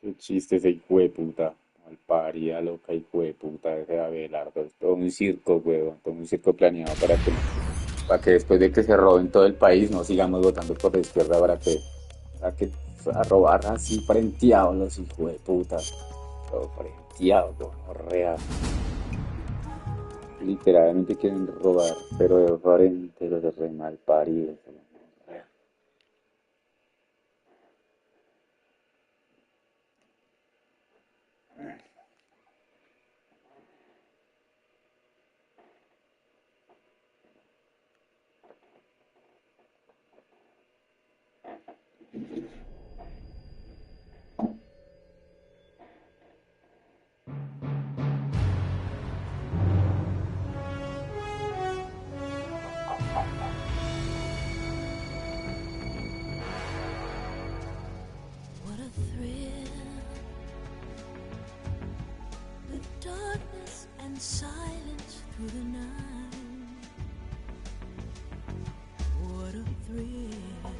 Qué chiste ese hijo de puta. Malparida, loca, hijo de puta, ese Abelardo. Es todo un circo, huevón. Todo un circo planeado para que después de que se roben todo el país no sigamos votando por la izquierda para que a robar así frenteados los hijos de puta. Todo frenteado, gonorrea. Literalmente quieren robar, pero de frente los de re malparidos. What a thrill, with darkness and silence through the night. What a thrill.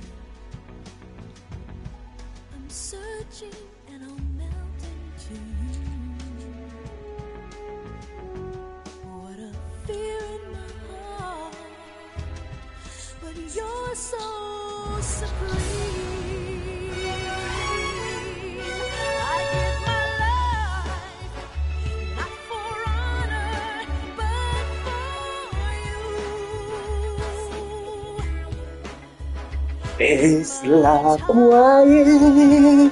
I'm searching and I'll melt into you. What a fear in my heart, but you're so supreme. I give my life, not for honor, but for you. Es la quiet,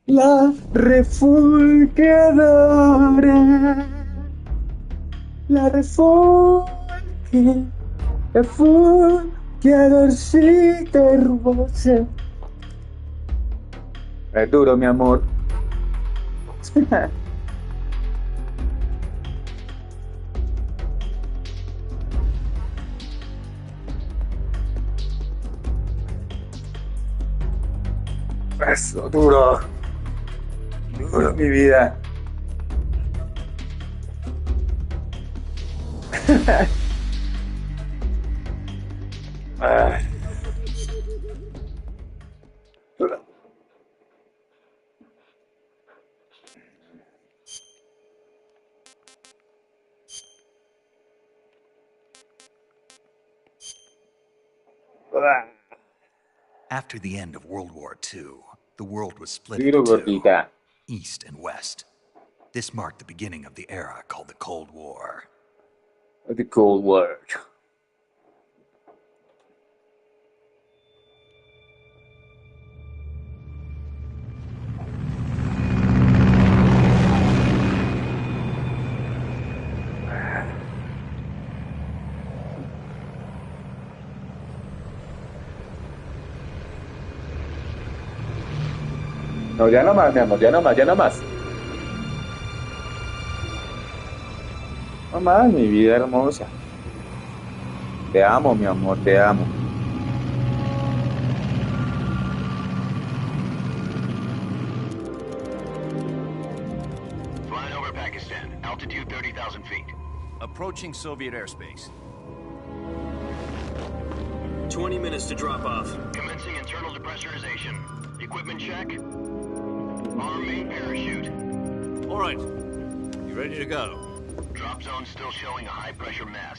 la refulgedora, la refulgedorcita hermosa. Es duro, mi amor. Eso, duro. Duro, mi vida. Ah. After the end of World War II, the world was split Duro, into two, gordita. East and West. This marked the beginning of the era called the Cold War. The cold word. No, ya no más, mi amor, ya no más, ya no más. No más, mi vida hermosa. Te amo, mi amor, te amo. Flying over Pakistan, altitude 30,000 feet. Approaching Soviet airspace. 20 minutes to drop off. Commencing internal depressurization. Equipment check. Arm main parachute. All right. You ready to go? Drop zone still showing a high pressure mass.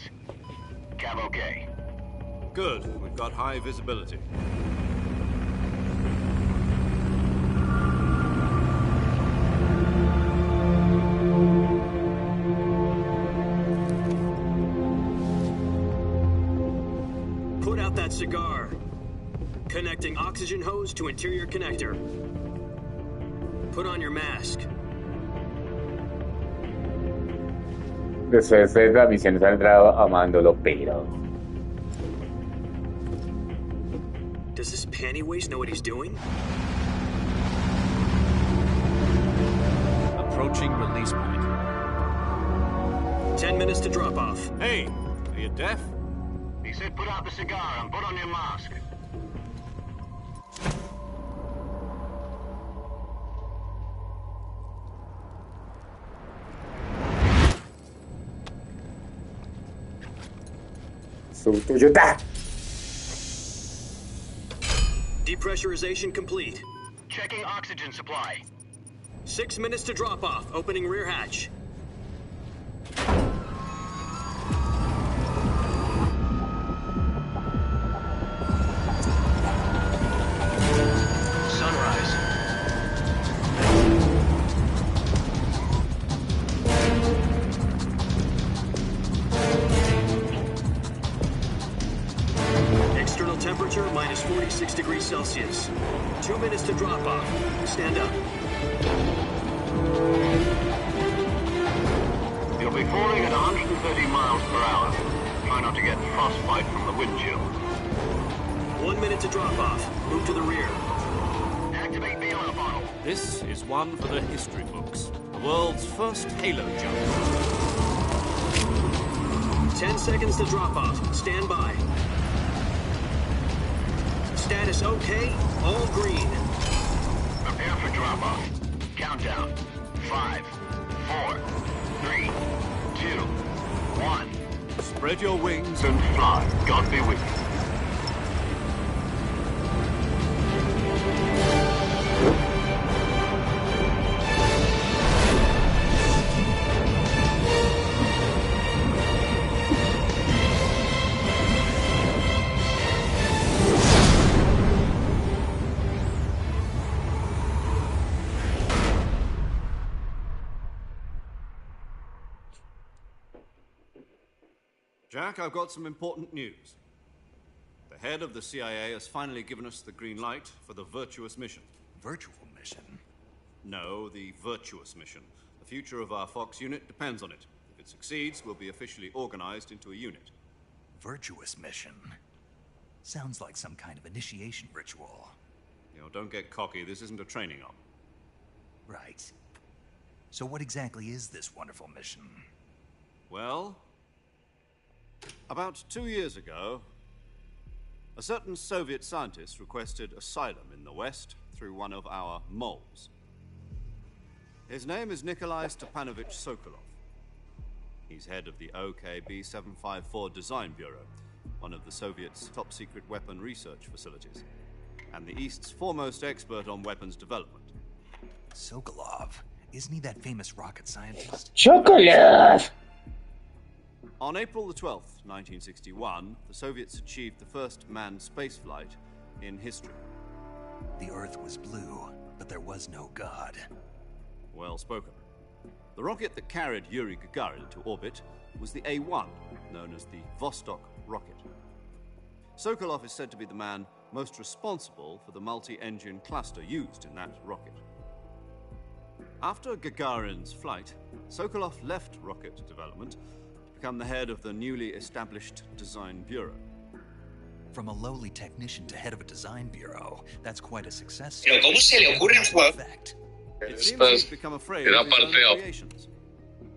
Cav okay. Good. We've got high visibility. Put out that cigar. Connecting oxygen hose to interior connector. Put on your mask. Después de la misión saldrá amándolo, pero. Does this panty waste know what he's doing? Approaching release point. 10 minutes to drop off. Hey, are you deaf? He said put out the cigar and put on your mask. Su Toyota. Depressurization complete. Check Checking oxygen supply. 6 minutes to drop off. Opening rear hatch. Sunrise. External temperature minus 46 degrees Celsius. 2 minutes to drop off. Stand up. You'll be falling at 130 miles per hour. Try not to get frostbite from the wind chill. 1 minute to drop off. Move to the rear. Activate bailout bottle. This is one for the history books. The world's first halo jump. 10 seconds to drop off. Stand by. Status okay. All green. Prepare for drop-off. Countdown. 5, 4, 3, 2, 1. Spread your wings And fly. God be with you. Jack, I've got some important news. The head of the CIA has finally given us the green light for the virtuous mission. Virtual mission? No, the virtuous mission. The future of our Fox unit depends on it. If it succeeds, we'll be officially organized into a unit. Virtuous mission? Sounds like some kind of initiation ritual. You know, don't get cocky. This isn't a training op. Right. So what exactly is this wonderful mission? Well, about 2 years ago, a certain Soviet scientist requested asylum in the West through one of our moles. His name is Nikolai Stepanovich Sokolov. He's head of the OKB-754 Design Bureau, one of the Soviets' top-secret weapon research facilities, and the East's foremost expert on weapons development. Sokolov. Isn't he that famous rocket scientist? ¡Chocolate! On April the 12th, 1961, the Soviets achieved the first manned spaceflight in history. The Earth was blue, but there was no God. Well spoken. The rocket that carried Yuri Gagarin into orbit was the A-1, known as the Vostok rocket. Sokolov is said to be the man most responsible for the multi-engine cluster used in that rocket. After Gagarin's flight, Sokolov left rocket development to become the head of the newly established Design Bureau. From a lowly technician to head of a design bureau, that's quite a success. Pero ¿cómo se le ocurre jugar? Fact. It seems he's become afraid Era of his own Parchao. creations.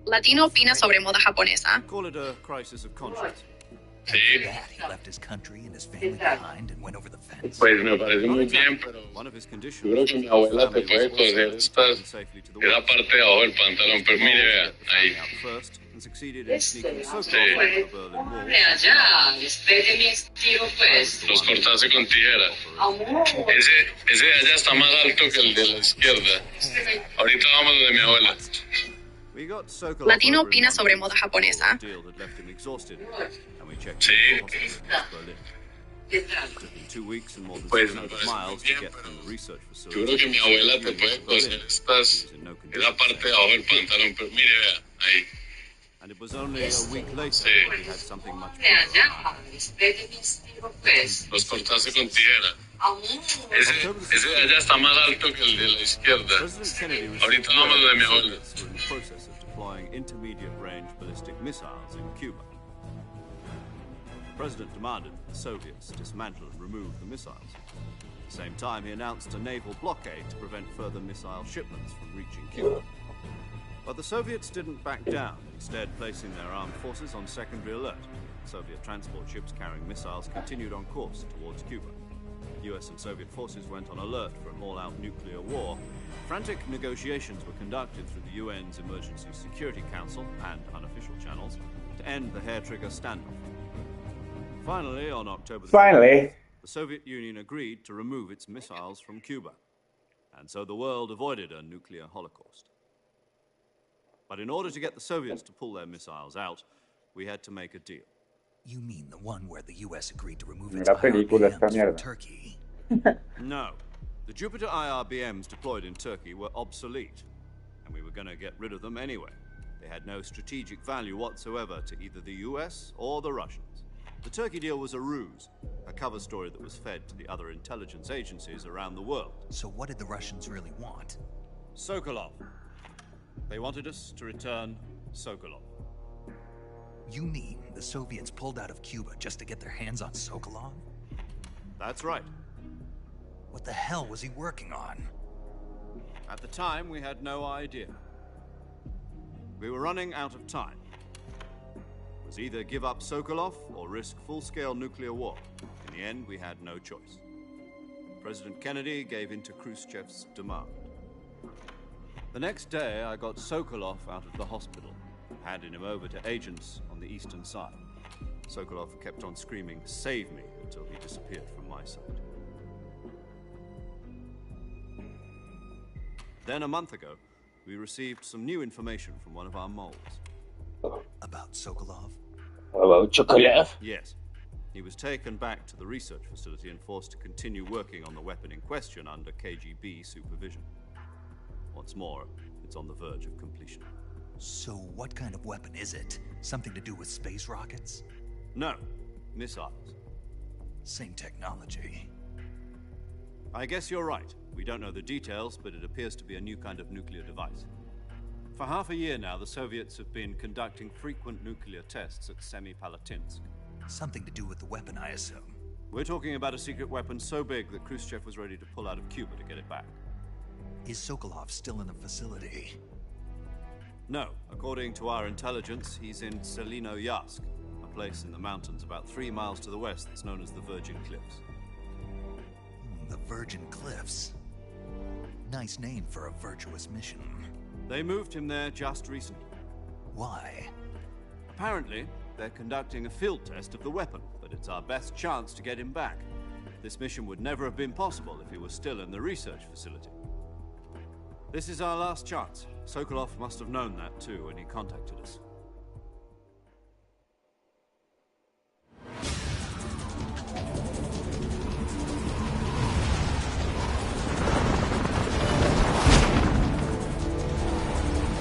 Latino opina sobre moda japonesa. Call it a crisis of conscience. After that, he left his country and his family behind and went over the fence. Pues me parece Not muy exactly. bien, pero One of his conditions yo creo que mi was his abuela te family puede was coser also estas, taken safely to the esa West. parte de abajo del pantalón, pero mire, vea, Moles ahí. out first and succeeded in sneaking Sokolov Sí. over the Berlin Wall. allá, espere mi estilo pues. Los cortaste con tijera. Ese de allá está más alto que el de la izquierda. Ahorita vamos donde mi abuela. We got Sokolov Latino over in opina sobre London moda before japonesa. the deal had left him exhausted, and we checked Sí. into the hospital in Berlin. It took him 2 weeks and more than Pues me 600 parece miles muy to bien, get pero from the research yo facility. creo que mi abuela te to puede Berlin. coser estas, He was in no condition esa to parte de say. abajo del pantalón, pero mire, vea, ahí. And it was only a week later Sí. that we had something much bigger. allá, espere mi estilo pues. Los cortaste con tijera. Ese de allá está más alto que el de la izquierda. President Kennedy received Ahorita vamos word donde mi that the abuela. Soviets were in the process of deploying intermediate-range ballistic missiles in Cuba. The president demanded that the Soviets dismantle and remove the missiles. At the same time, he announced a naval blockade to prevent further missile shipments from reaching Cuba. But the Soviets didn't back down, instead placing their armed forces on secondary alert. Soviet transport ships carrying missiles continued on course towards Cuba. US and Soviet forces went on alert for an all-out nuclear war. Frantic negotiations were conducted through the UN's Emergency Security Council and unofficial channels to end the hair-trigger standoff. Finally, on October 3rd, Finally. the Soviet Union agreed to remove its missiles from Cuba. and so the world avoided a nuclear holocaust. But in order to get the Soviets to pull their missiles out, we had to make a deal. You mean the one where the US agreed to remove its Mira película esta IRBMs from mierda. Turkey? No. The Jupiter IRBMs deployed in Turkey were obsolete, and we were going to get rid of them anyway. They had no strategic value whatsoever to either the US or the Russians. The Turkey deal was a ruse, a cover story that was fed to the other intelligence agencies around the world. So what did the Russians really want? Sokolov. They wanted us to return Sokolov. You mean the Soviets pulled out of Cuba just to get their hands on Sokolov? That's right. What the hell was he working on? At the time, we had no idea. We were running out of time. It was either give up Sokolov or risk full-scale nuclear war. In the end, we had no choice. President Kennedy gave in to Khrushchev's demand. The next day, I got Sokolov out of the hospital, handing him over to agents on the eastern side. Sokolov kept on screaming, "Save me," until he disappeared from my sight. Then, a month ago, we received some new information from one of our moles. About Sokolov? About chocolate. Yes. He was taken back to the research facility and forced to continue working on the weapon in question under KGB supervision. What's more, it's on the verge of completion. So what kind of weapon is it? Something to do with space rockets? No, missiles. Same technology. I guess you're right. We don't know the details, but it appears to be a new kind of nuclear device. For half a year now, the Soviets have been conducting frequent nuclear tests at Semipalatinsk. Something to do with the weapon, I assume. We're talking about a secret weapon so big that Khrushchev was ready to pull out of Cuba to get it back. Is Sokolov still in the facility? No. According to our intelligence, he's in Selino-Yarsk, a place in the mountains about 3 miles to the west that's known as the Virgin Cliffs. The Virgin Cliffs. Nice name for a virtuous mission. They moved him there just recently. Why? Apparently, they're conducting a field test of the weapon, but it's our best chance to get him back. This mission would never have been possible if he was still in the research facility. This is our last chance. Sokolov must have known that too when he contacted us.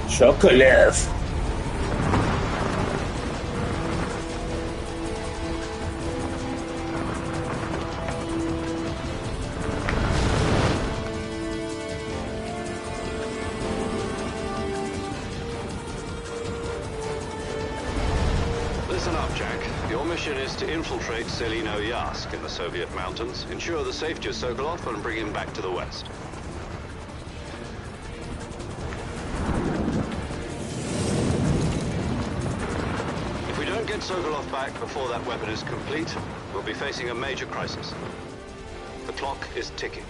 Chocolate. Listen up, Jack. Your mission is to infiltrate Selino-Yarsk in the Soviet mountains, ensure the safety of Sokolov, and bring him back to the west. If we don't get Sokolov back before that weapon is complete, we'll be facing a major crisis. The clock is ticking.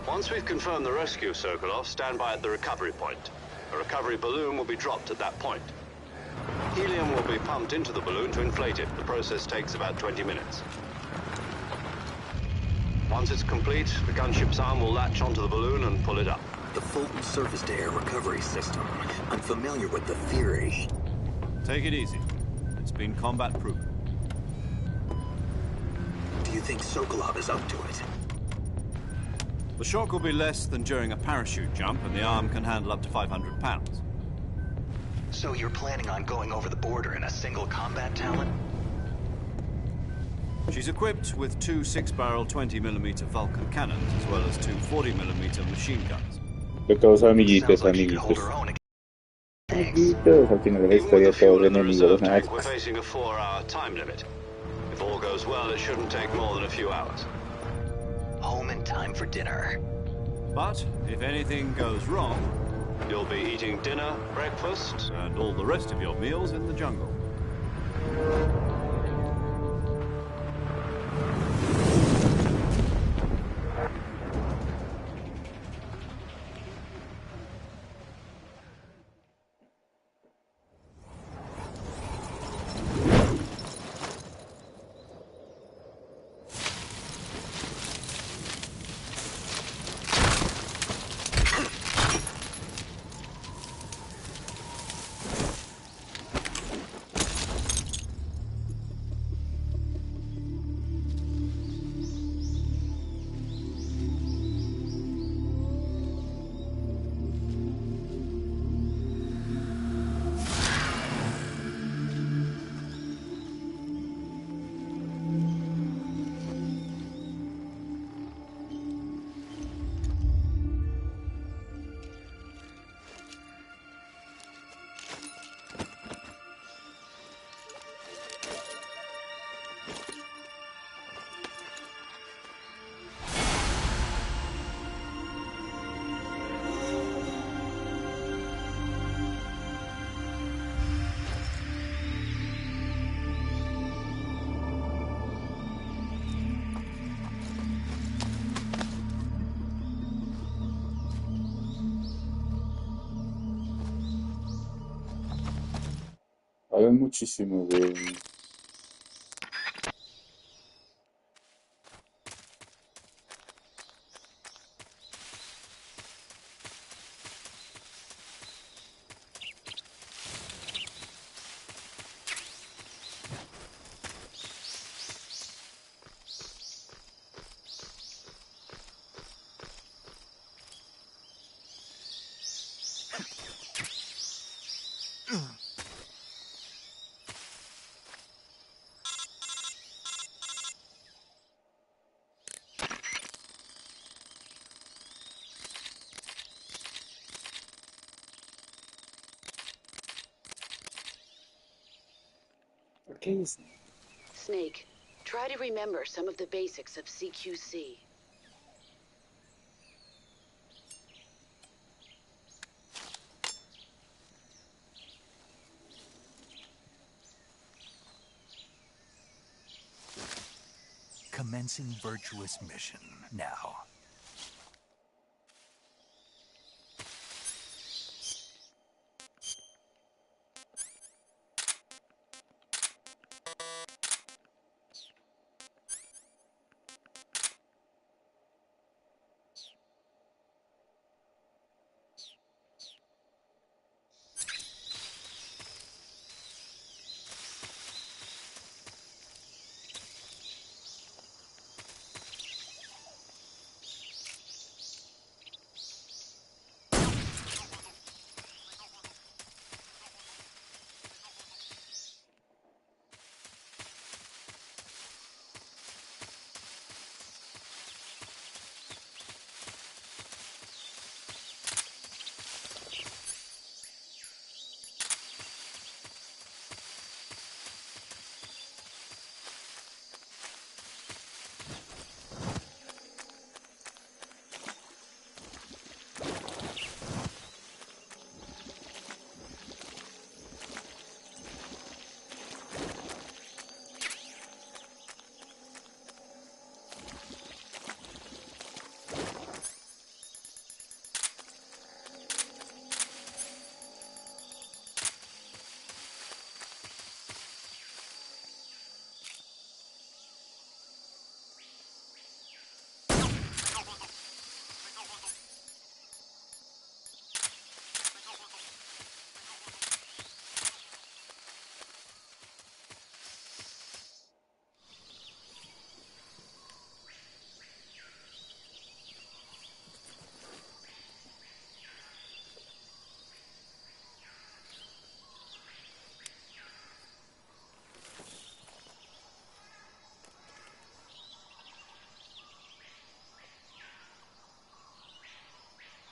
Once we've confirmed the rescue of Sokolov, stand by at the recovery point. A recovery balloon will be dropped at that point. Helium will be pumped into the balloon to inflate it. The process takes about 20 minutes. Once it's complete, the gunship's arm will latch onto the balloon and pull it up. The Fulton surface-to-air recovery system. I'm familiar with the theory. Take it easy. It's been combat-proven. Do you think Sokolov is up to it? The shock will be less than during a parachute jump, and the arm can handle up to 500 pounds. So you're planning on going over the border in a single combat talent? She's equipped with 2 6-barrel 20mm Vulcan cannons, as well as 2 40mm machine guns. De todos amiguitos, Sounds like she can hold amiguitos. her own. Amiguitos, al final de la Even with historia the fuel todos in the enemigos, reserve nada tank, we're facing a 4-hour time limit. If all goes well, it shouldn't take more than a few hours. Home in time for dinner. But if anything goes wrong, You'll be eating dinner, breakfast, and all the rest of your meals in the jungle. Hay muchísimo, weón. ¿Por qué es? Snake, try to remember some of the basics of CQC. Commencing virtuous mission now.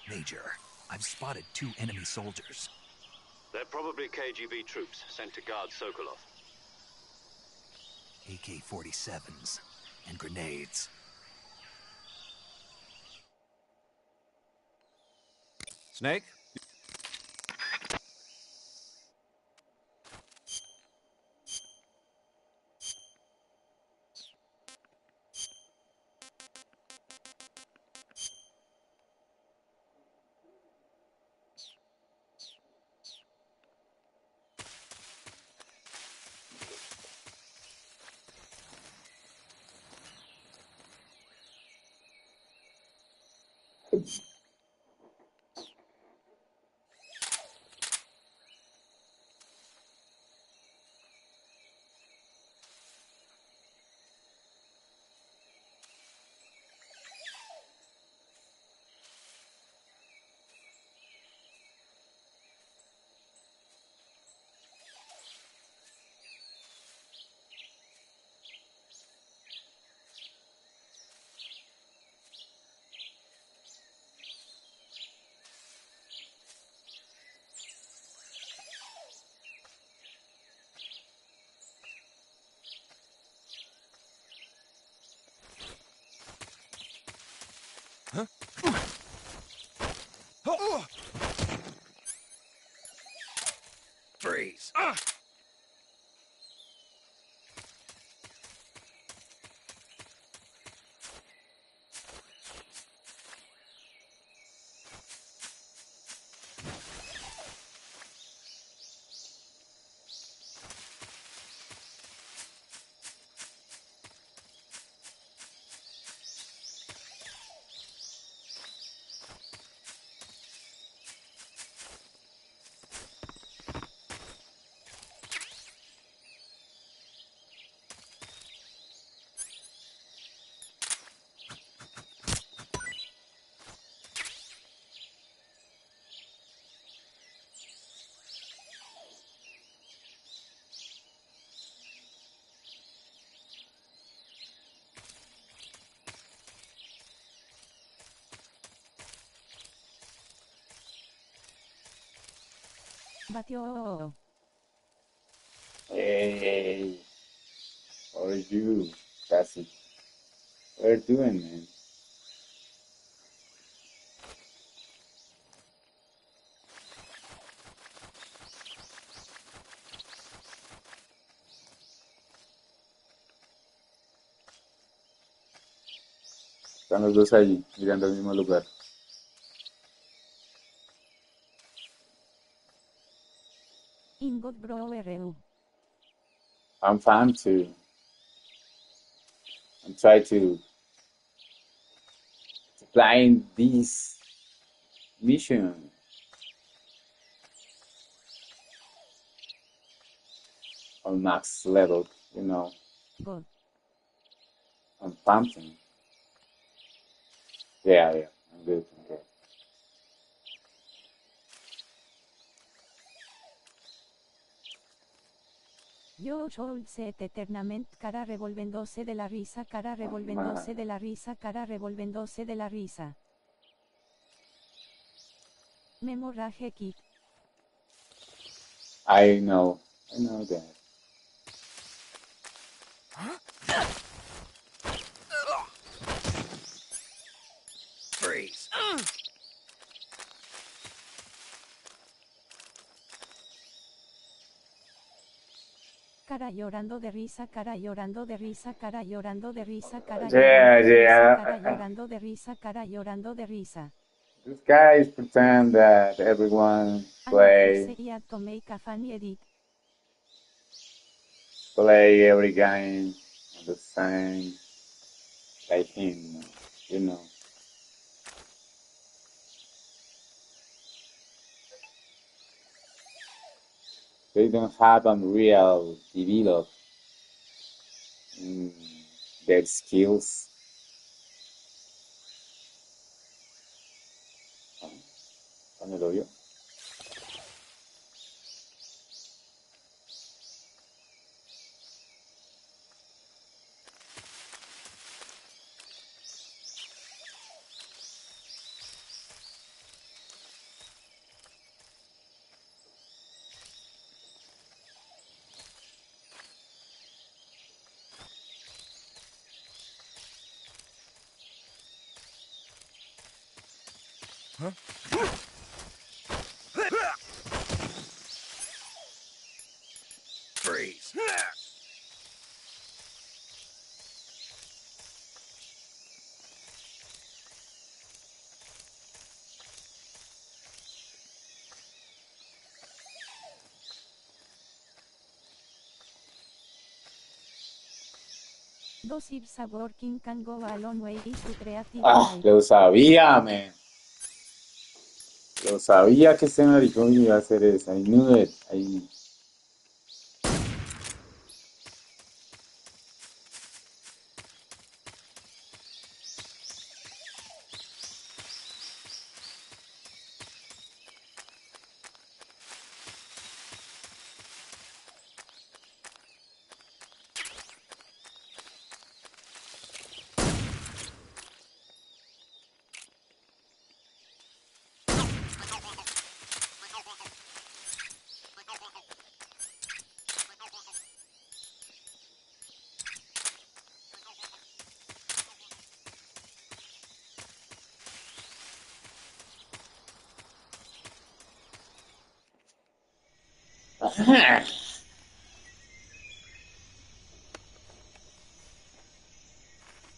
Major, I've spotted 2 enemy soldiers. They're probably KGB troops sent to guard Sokolov. AK-47s and grenades. Snake? Freeze. Batio. Hey, how are you? That's it. What are you doing, man? Están los dos allí, mirando al mismo lugar. Ingot bro RU. I'm fine too. I'm trying to plan this mission on max level, you know. God. I'm pumping. Yeah, yeah, I'm good, I'm good. Yo soy set eternamente cara revolviéndose de la risa, cara revolviéndose de la risa, cara revolviéndose de la risa. Memoraje kit. I know that. Freeze. Cara llorando de risa, cara llorando de risa, cara llorando de risa, cara Yeah, llorando de risa, cara yeah. llorando de risa, cara llorando de risa. These guys pretend that everyone Say to make a funny edit. play every game on the same like him, you know. They don't have unreal develop mm, their skills. ¿Dónde lo vio? Freeze. Dos ifs a working can go a long way to creative Ah, life. lo sabía, man. Lo sabía que este maricón iba a hacer eso. I knew it.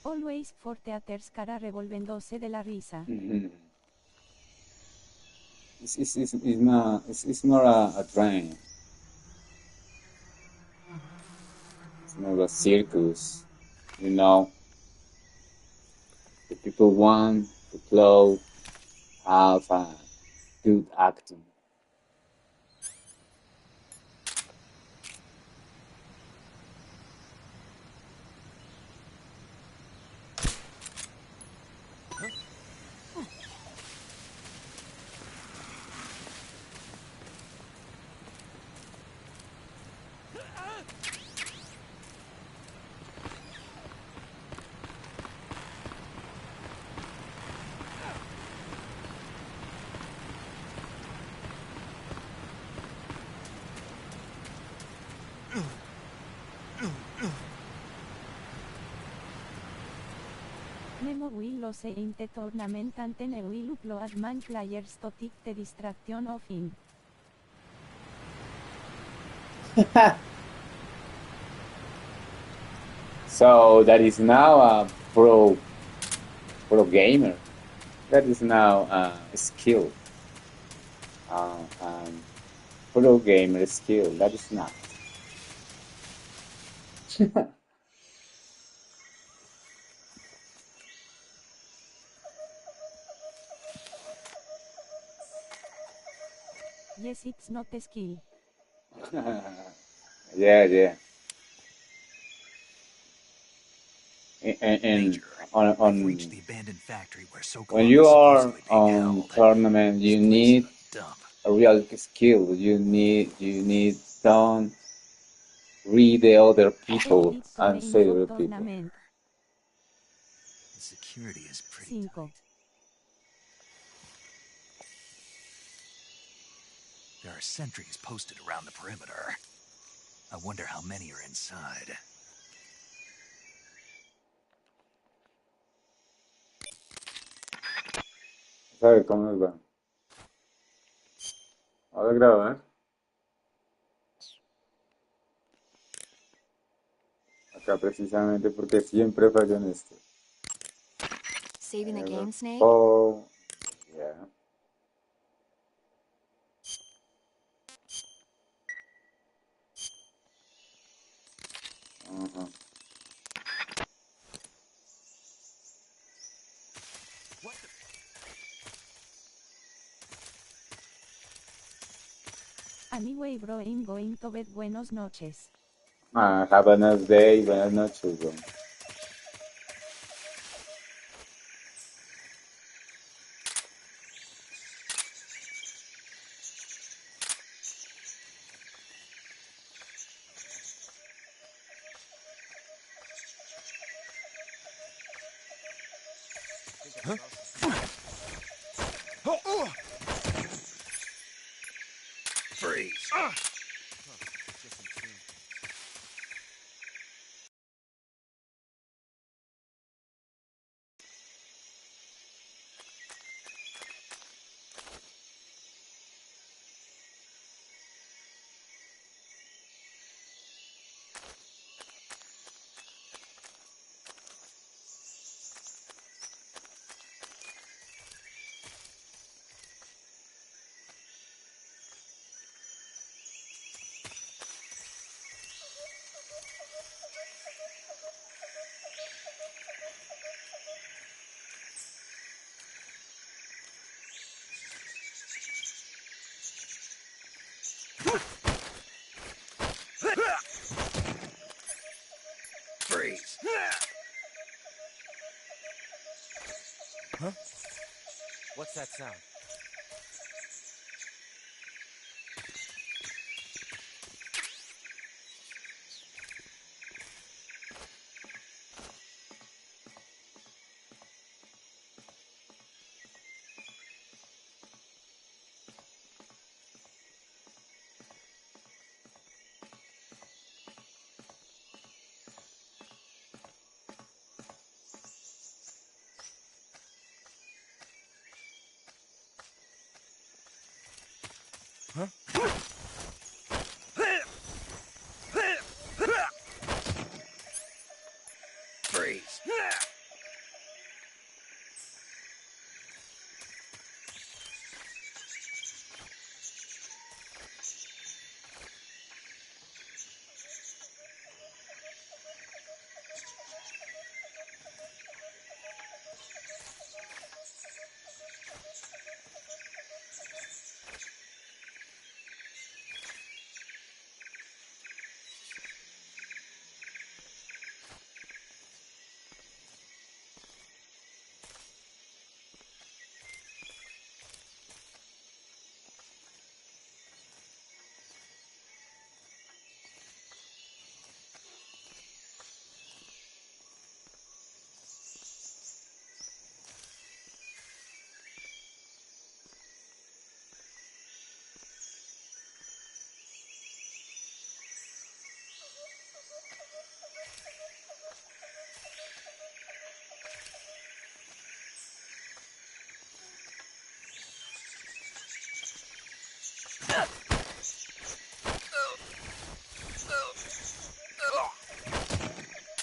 Always for Theaters cara revolviéndose de la risa. It's not a train. It's not a circus. You know, the people want to clothe, have a good acting. Nemo will lose inte tournament anten e will upload man players to take the distraction of him. So that is now a pro gamer. That is now a skill. Pro gamer skill. That is not. Yes, it's not a skill. Yeah. And on Reached the abandoned factory where when Sokolov you is are supposedly being on held. tournament, you This place need is a dump. a real skill. You need don't read the other people It's the and main say the for other people. tournament. The security is pretty 5. tight. There are sentries posted around the perimeter. I wonder how many are inside. ¿Sabe cómo nos va? Vamos a grabar. Acá precisamente porque siempre fallo en esto. Saving the game, Snake? Oh, yeah. Uh-huh. Anyway bro, I'm going to bed. Buenos noches. Have a nice day. Buenas noches, bro. Freeze! Freeze! Huh? What's that sound? Huh? Freeze.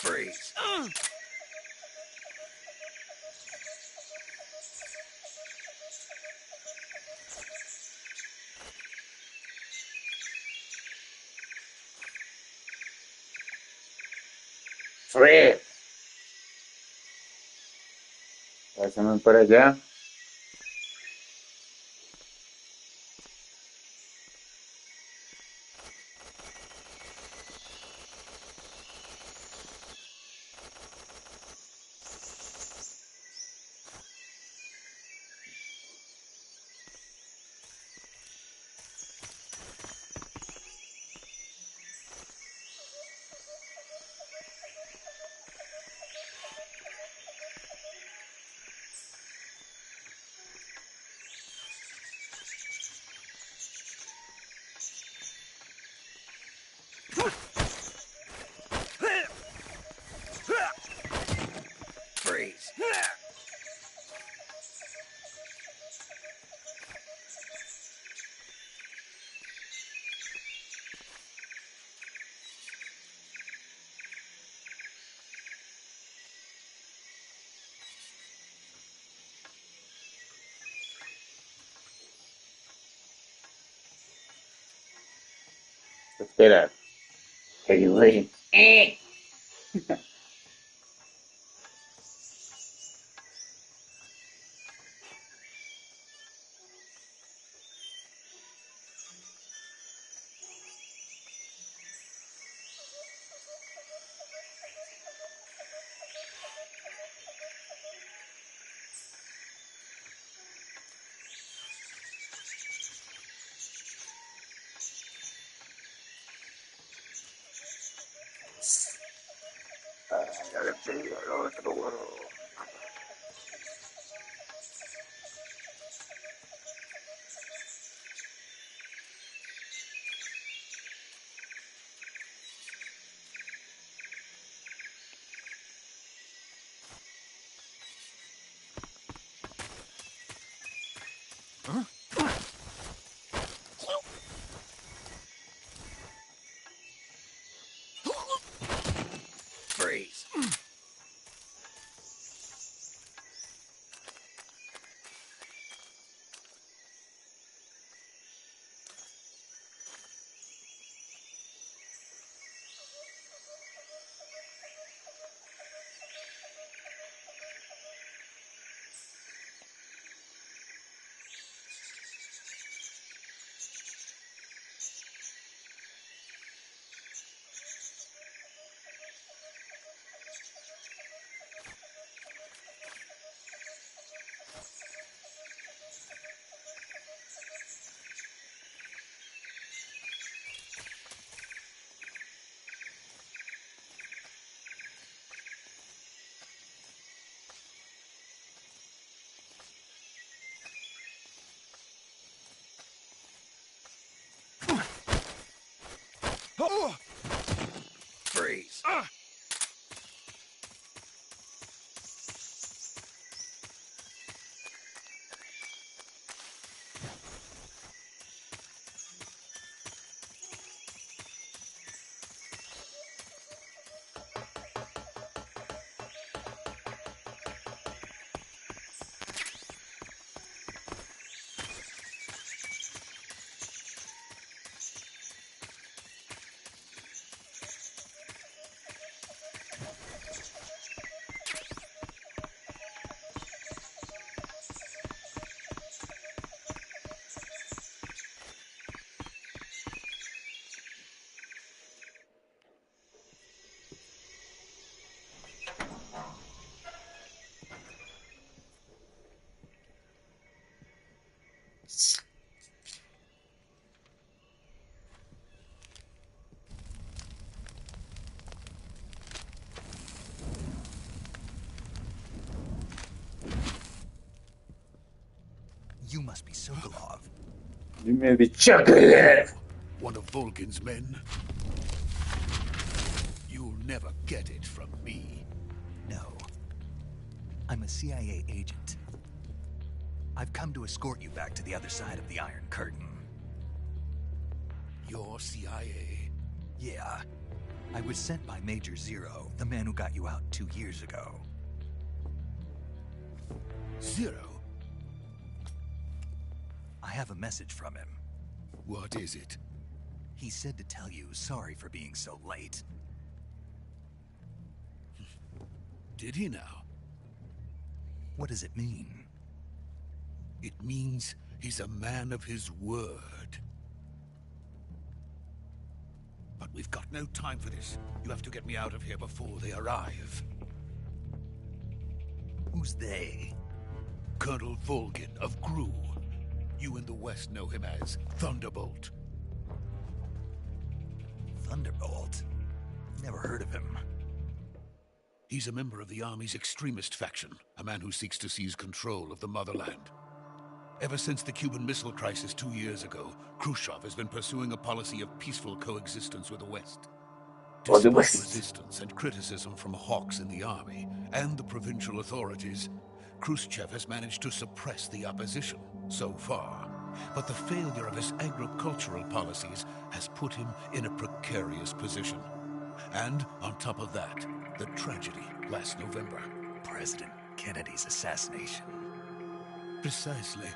Freeze. ¡Fred! Pásame por allá. Freeze. Espera. Hey, güey. Ya le pedí al otro, güey. Freeze. You must be Sokolov. You may be chocolate. One of Volgin's men? You'll never get it from me. No. I'm a CIA agent. I've come to escort you back to the other side of the Iron Curtain. You're CIA? Yeah. I was sent by Major Zero, the man who got you out 2 years ago. Zero? I have a message from him. What is it? He said to tell you sorry for being so late. Did he now? What does it mean? It means he's a man of his word. But we've got no time for this. You have to get me out of here before they arrive. Who's they? Colonel Volgin of GRU. You in the West know him as Thunderbolt. Thunderbolt? Never heard of him. He's a member of the Army's extremist faction, a man who seeks to seize control of the motherland. Ever since the Cuban Missile Crisis 2 years ago, Khrushchev has been pursuing a policy of peaceful coexistence with the West. Despite resistance and criticism from hawks in the army and the provincial authorities, Khrushchev has managed to suppress the opposition so far. But the failure of his agricultural policies has put him in a precarious position. And on top of that, the tragedy last November. President Kennedy's assassination. Precisely.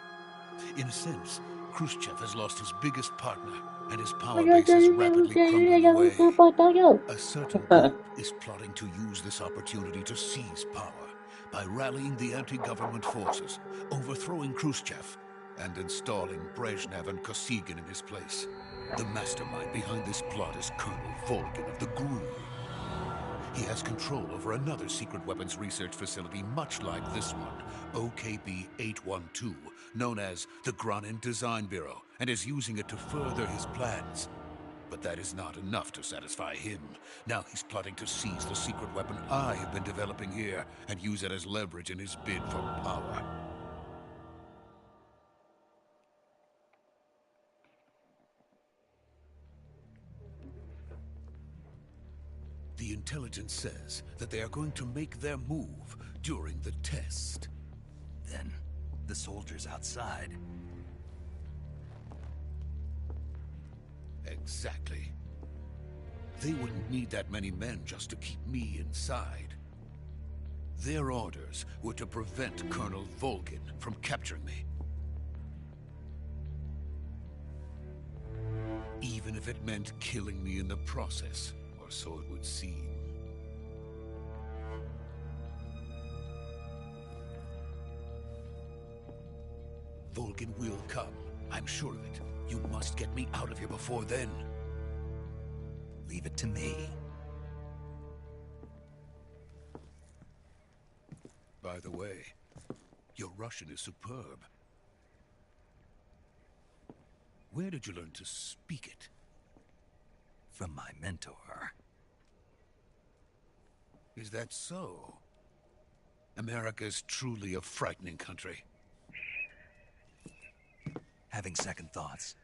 In a sense, Khrushchev has lost his biggest partner, and his power base is rapidly crumbling away. A certain group is plotting to use this opportunity to seize power by rallying the anti-government forces, overthrowing Khrushchev, and installing Brezhnev and Kosygin in his place. The mastermind behind this plot is Colonel Volgin of the GRU. He has control over another secret weapons research facility much like this one, OKB-812, known as the Granin Design Bureau, and is using it to further his plans. But that is not enough to satisfy him. Now he's plotting to seize the secret weapon I have been developing here and use it as leverage in his bid for power. The intelligence says that they are going to make their move during the test. Then, the soldiers outside. Exactly. They wouldn't need that many men just to keep me inside. Their orders were to prevent Colonel Volgin from capturing me. Even if it meant killing me in the process. Or so it would seem. Volgin will come. I'm sure of it. You must get me out of here before then. Leave it to me. By the way, your Russian is superb. Where did you learn to speak it? From my mentor. Is that so? America is truly a frightening country. Having second thoughts?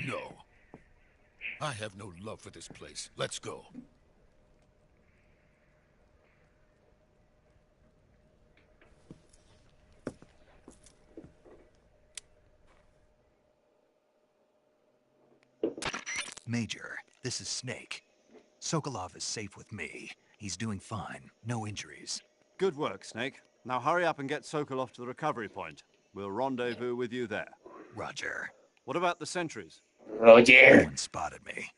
No. I have no love for this place. Let's go. Major, this is Snake. Sokolov is safe with me. He's doing fine. No injuries. Good work, Snake. Now hurry up and get Sokolov to the recovery point. We'll rendezvous with you there. Roger. What about the sentries? Roger. No one spotted me.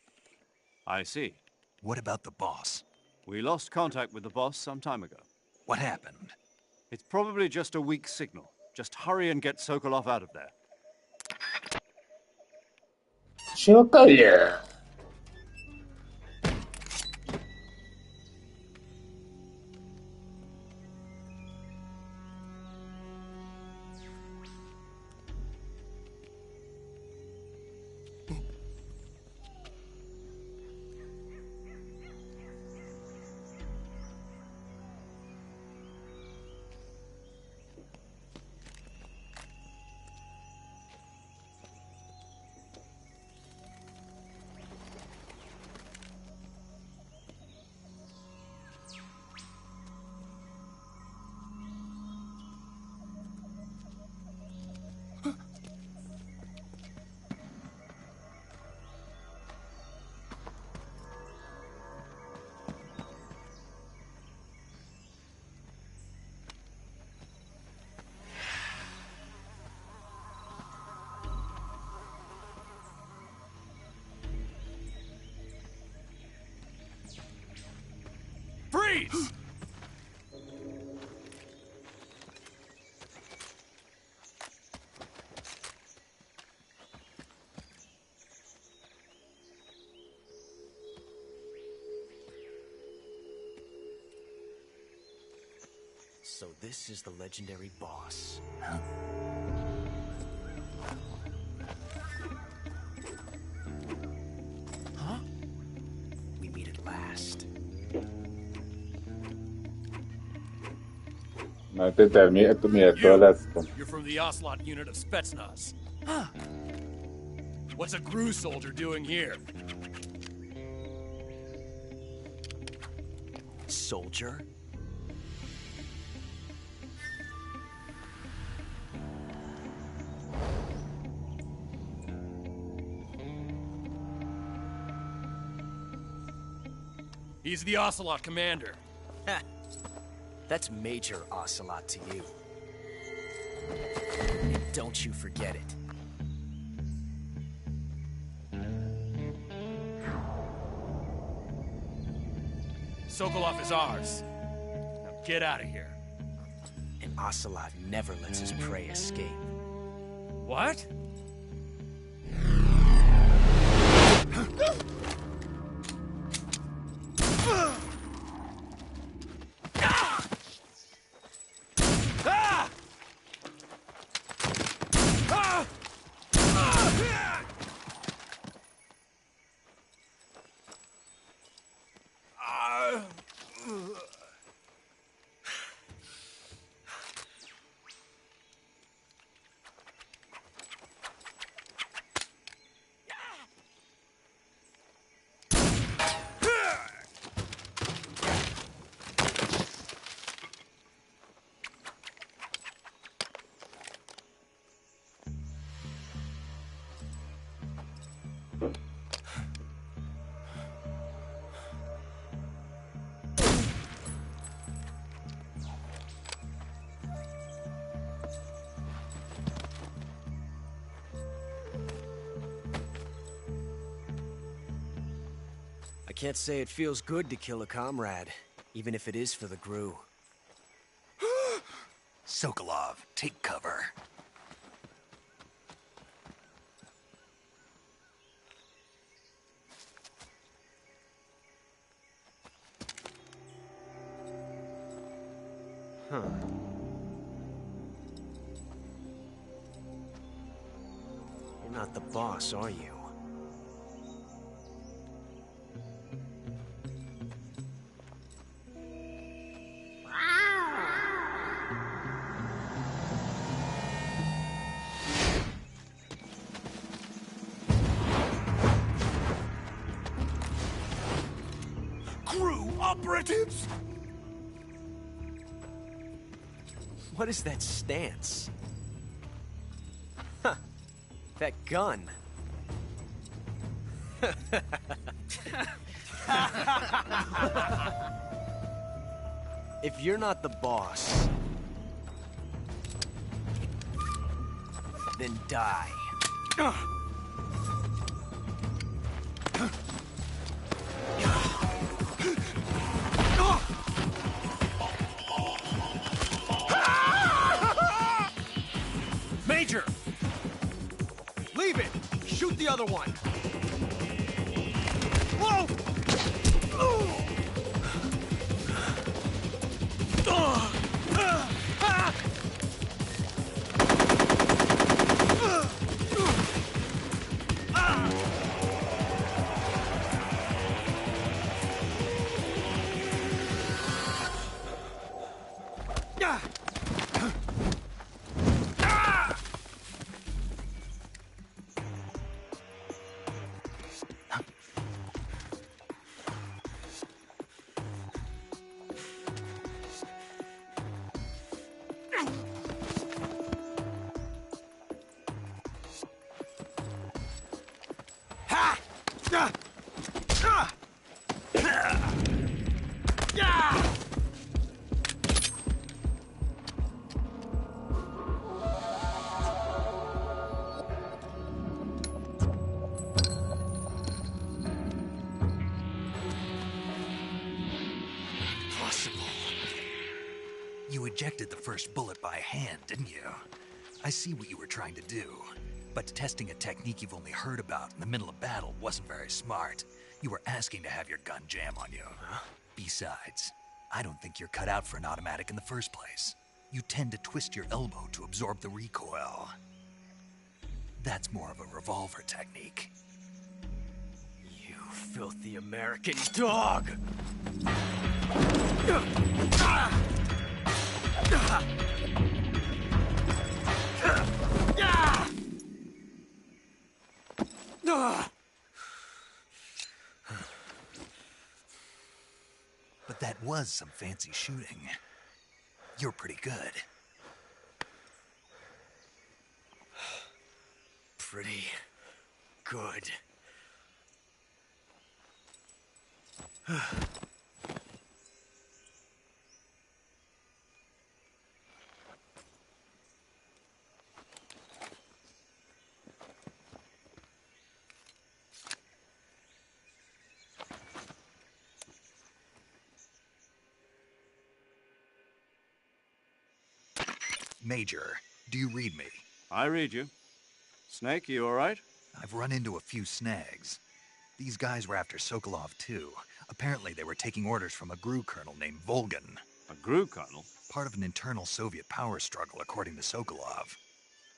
I see. What about the boss? We lost contact with the boss some time ago. What happened? It's probably just a weak signal. Just hurry and get Sokolov out of there. Chocolate. Freeze! So this is the legendary boss. Huh? We meet at last. No te termina tu mira todas las. You're from the Ocelot unit of Spetsnaz. Huh. What's a GRU soldier doing here? Soldier? He's the Ocelot commander. Ha! That's Major Ocelot to you. And don't you forget it. Sokolov is ours. Now get out of here. And Ocelot never lets his prey escape. What? I can't say it feels good to kill a comrade, even if it is for the GRU. Sokolov, take cover. Huh. You're not the boss, are you? GRU operatives! What is that stance? Huh. That gun. If you're not the boss, then die. Major! Leave it! Shoot the other one! Whoa! You ejected the first bullet by hand, didn't you? I see what you were trying to do. But testing a technique you've only heard about in the middle of battle wasn't very smart. You were asking to have your gun jam on you. Huh? Besides, I don't think you're cut out for an automatic in the first place. You tend to twist your elbow to absorb the recoil. That's more of a revolver technique. You filthy American dog! But that was some fancy shooting. You're pretty good. Pretty good. Major, do you read me? I read you. Snake, you all right? I've run into a few snags. These guys were after Sokolov, too. Apparently they were taking orders from a GRU colonel named Volgan. A GRU colonel? Part of an internal Soviet power struggle, according to Sokolov.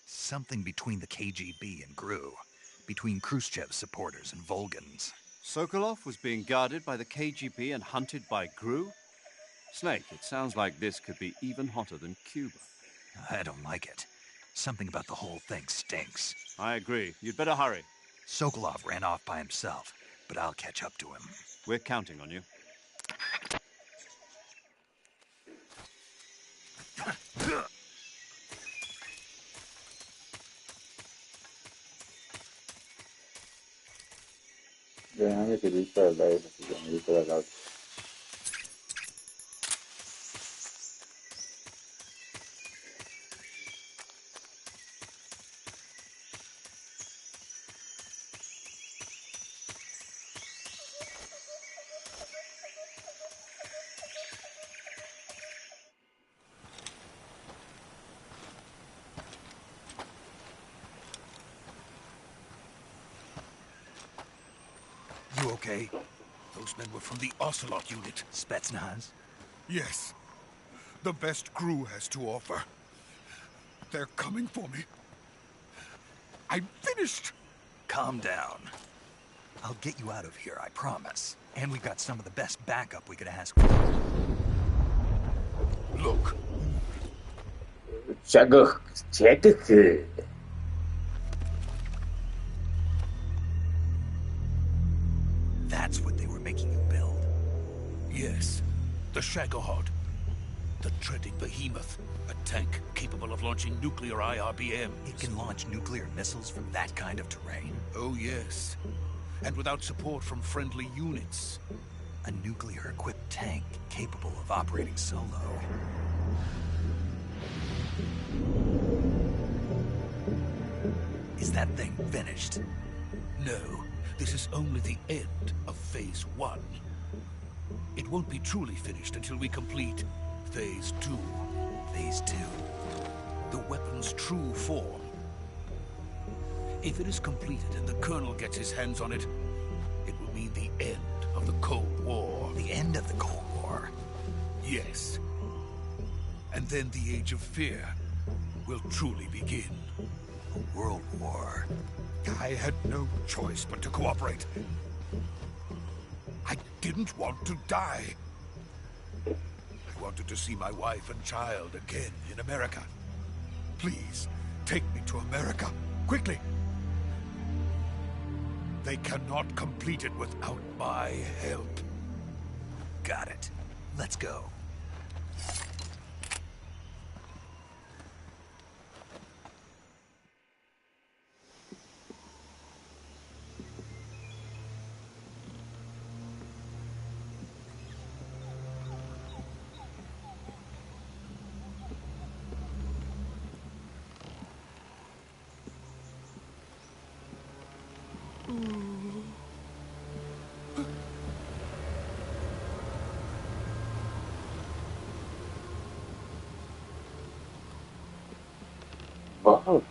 Something between the KGB and GRU. Between Khrushchev's supporters and Volgan's. Sokolov was being guarded by the KGB and hunted by GRU? Snake, it sounds like this could be even hotter than Cuba. I don't like it. Something about the whole thing stinks. I agree. You'd better hurry. Sokolov ran off by himself, but I'll catch up to him. We're counting on you. Déjame que disparar la esa, si ya me disparar la otra. You okay? Those men were from the Ocelot unit. Spetsnaz? Yes. The best GRU has to offer. They're coming for me. I'm finished! Calm down. I'll get you out of here, I promise. And we've got some of the best backup we could ask for. Look. That's what they were making you build? Yes. The Shagohod. The treading behemoth. A tank capable of launching nuclear IRBMs. It can launch nuclear missiles from that kind of terrain? Oh, yes. And without support from friendly units. A nuclear-equipped tank capable of operating solo. Is that thing finished? No. This is only the end of Phase 1. It won't be truly finished until we complete Phase 2. Phase 2? The weapon's true form. If it is completed and the Colonel gets his hands on it, it will mean the end of the Cold War. The end of the Cold War? Yes. And then the Age of Fear will truly begin. A world war. I had no choice but to cooperate. I didn't want to die. I wanted to see my wife and child again in America. Please, take me to America, quickly. They cannot complete it without my help. Got it. Let's go. Oh,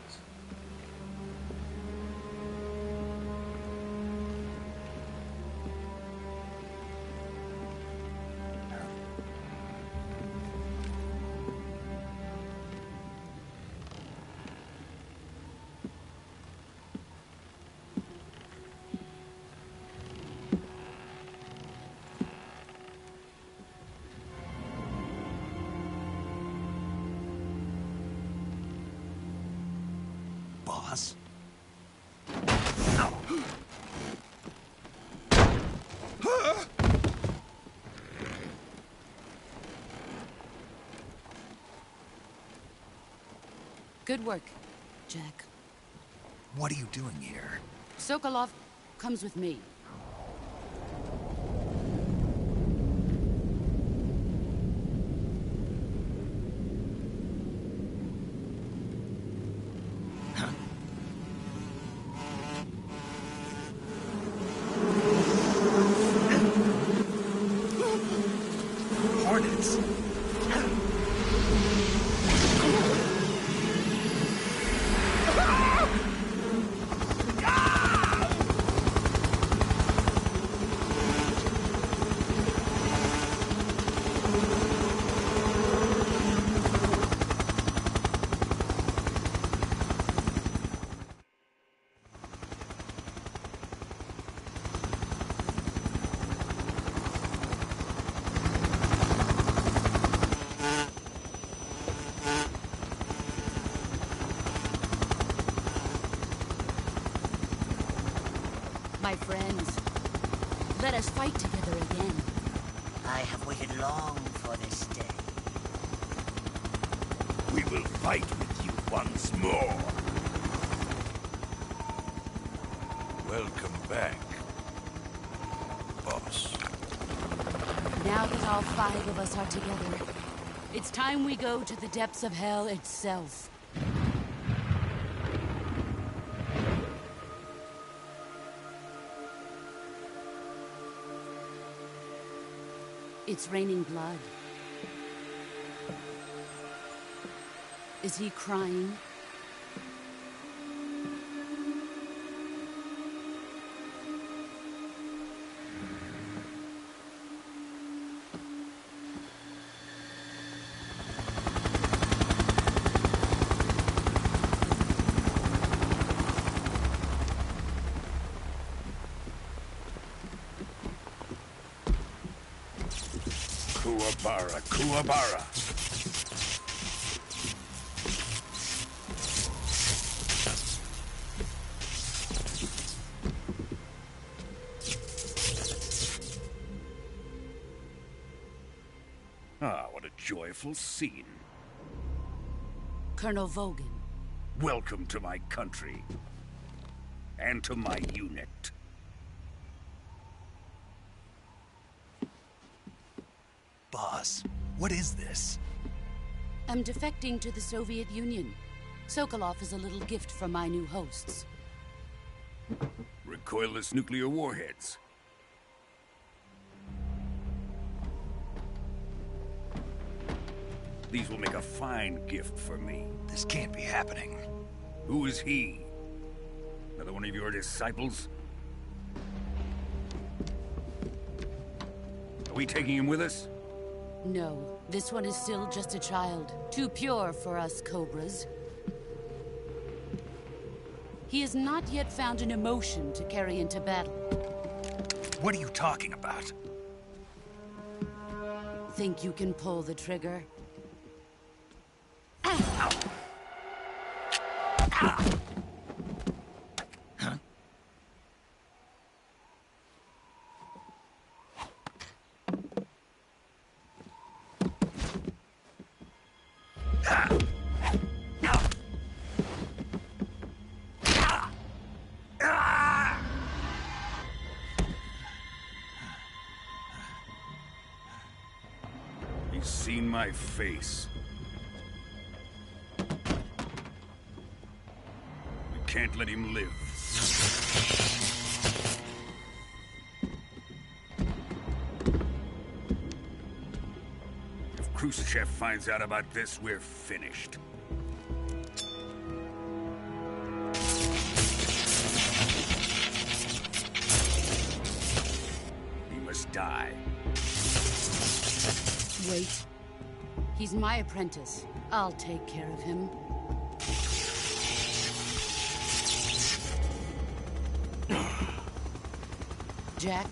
Boss? Good work, Jack. What are you doing here? Sokolov comes with me. Hornets! My friends, let us fight together again. I have waited long for this day. We will fight with you once more. Welcome back, boss. Now that all 5 of us are together, it's time we go to the depths of hell itself. It's raining blood. Is he crying? Kuwabara, Kuwabara. Ah, what a joyful scene. Colonel Vogan. Welcome to my country. And to my unit. Boss, what is this? I'm defecting to the Soviet Union. Sokolov is a little gift from my new hosts. Recoilless nuclear warheads. These will make a fine gift for me. This can't be happening. Who is he? Another one of your disciples? Are we taking him with us? No, this one is still just a child. Too pure for us Cobras. He has not yet found an emotion to carry into battle. What are you talking about? Think you can pull the trigger? He's seen my face. We can't let him live. If Khrushchev finds out about this, we're finished. die. Wait. He's my apprentice. I'll take care of him. Jack,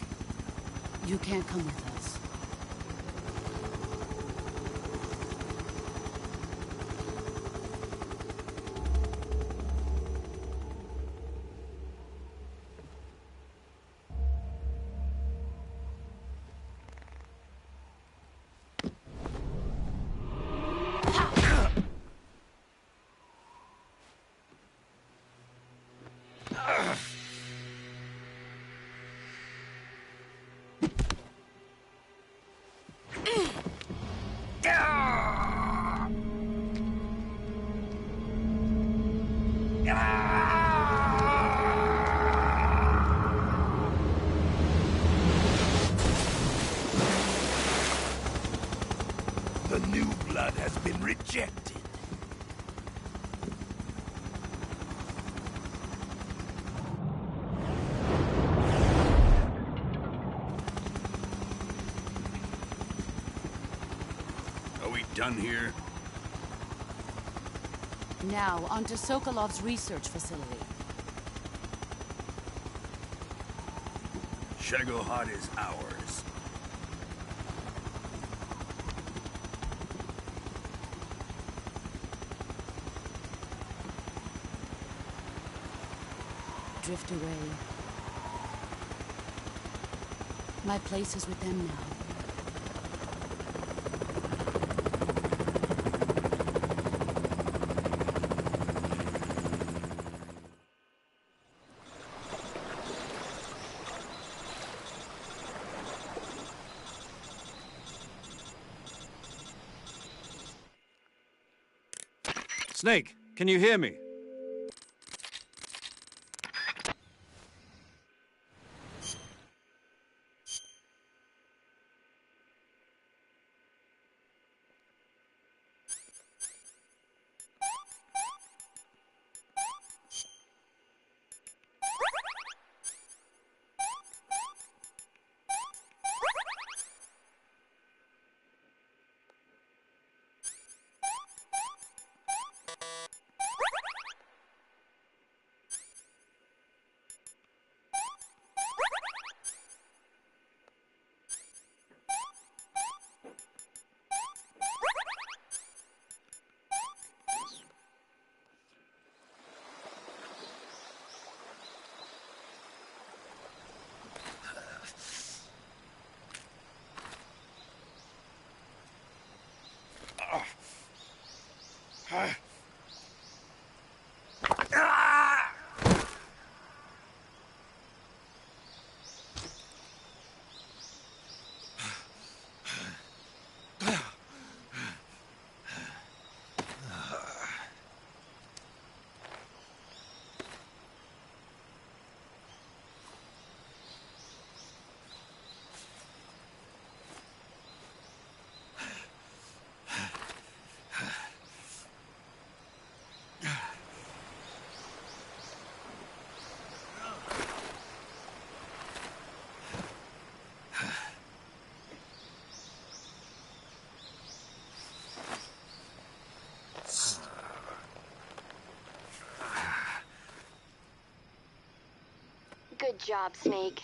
you can't come with us. The new blood has been rejected. Are we done here? Now, onto Sokolov's research facility. Shagohod is ours. Drift away. My place is with them now. Snake, can you hear me? Good job, Snake.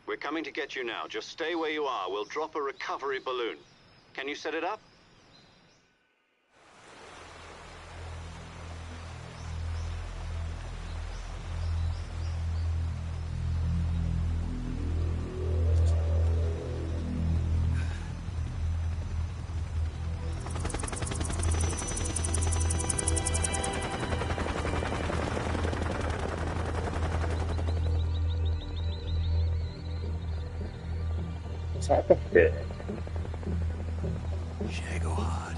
We're coming to get you now. Just stay where you are. We'll drop a recovery balloon. Can you set it up? Sácate. Shagohod.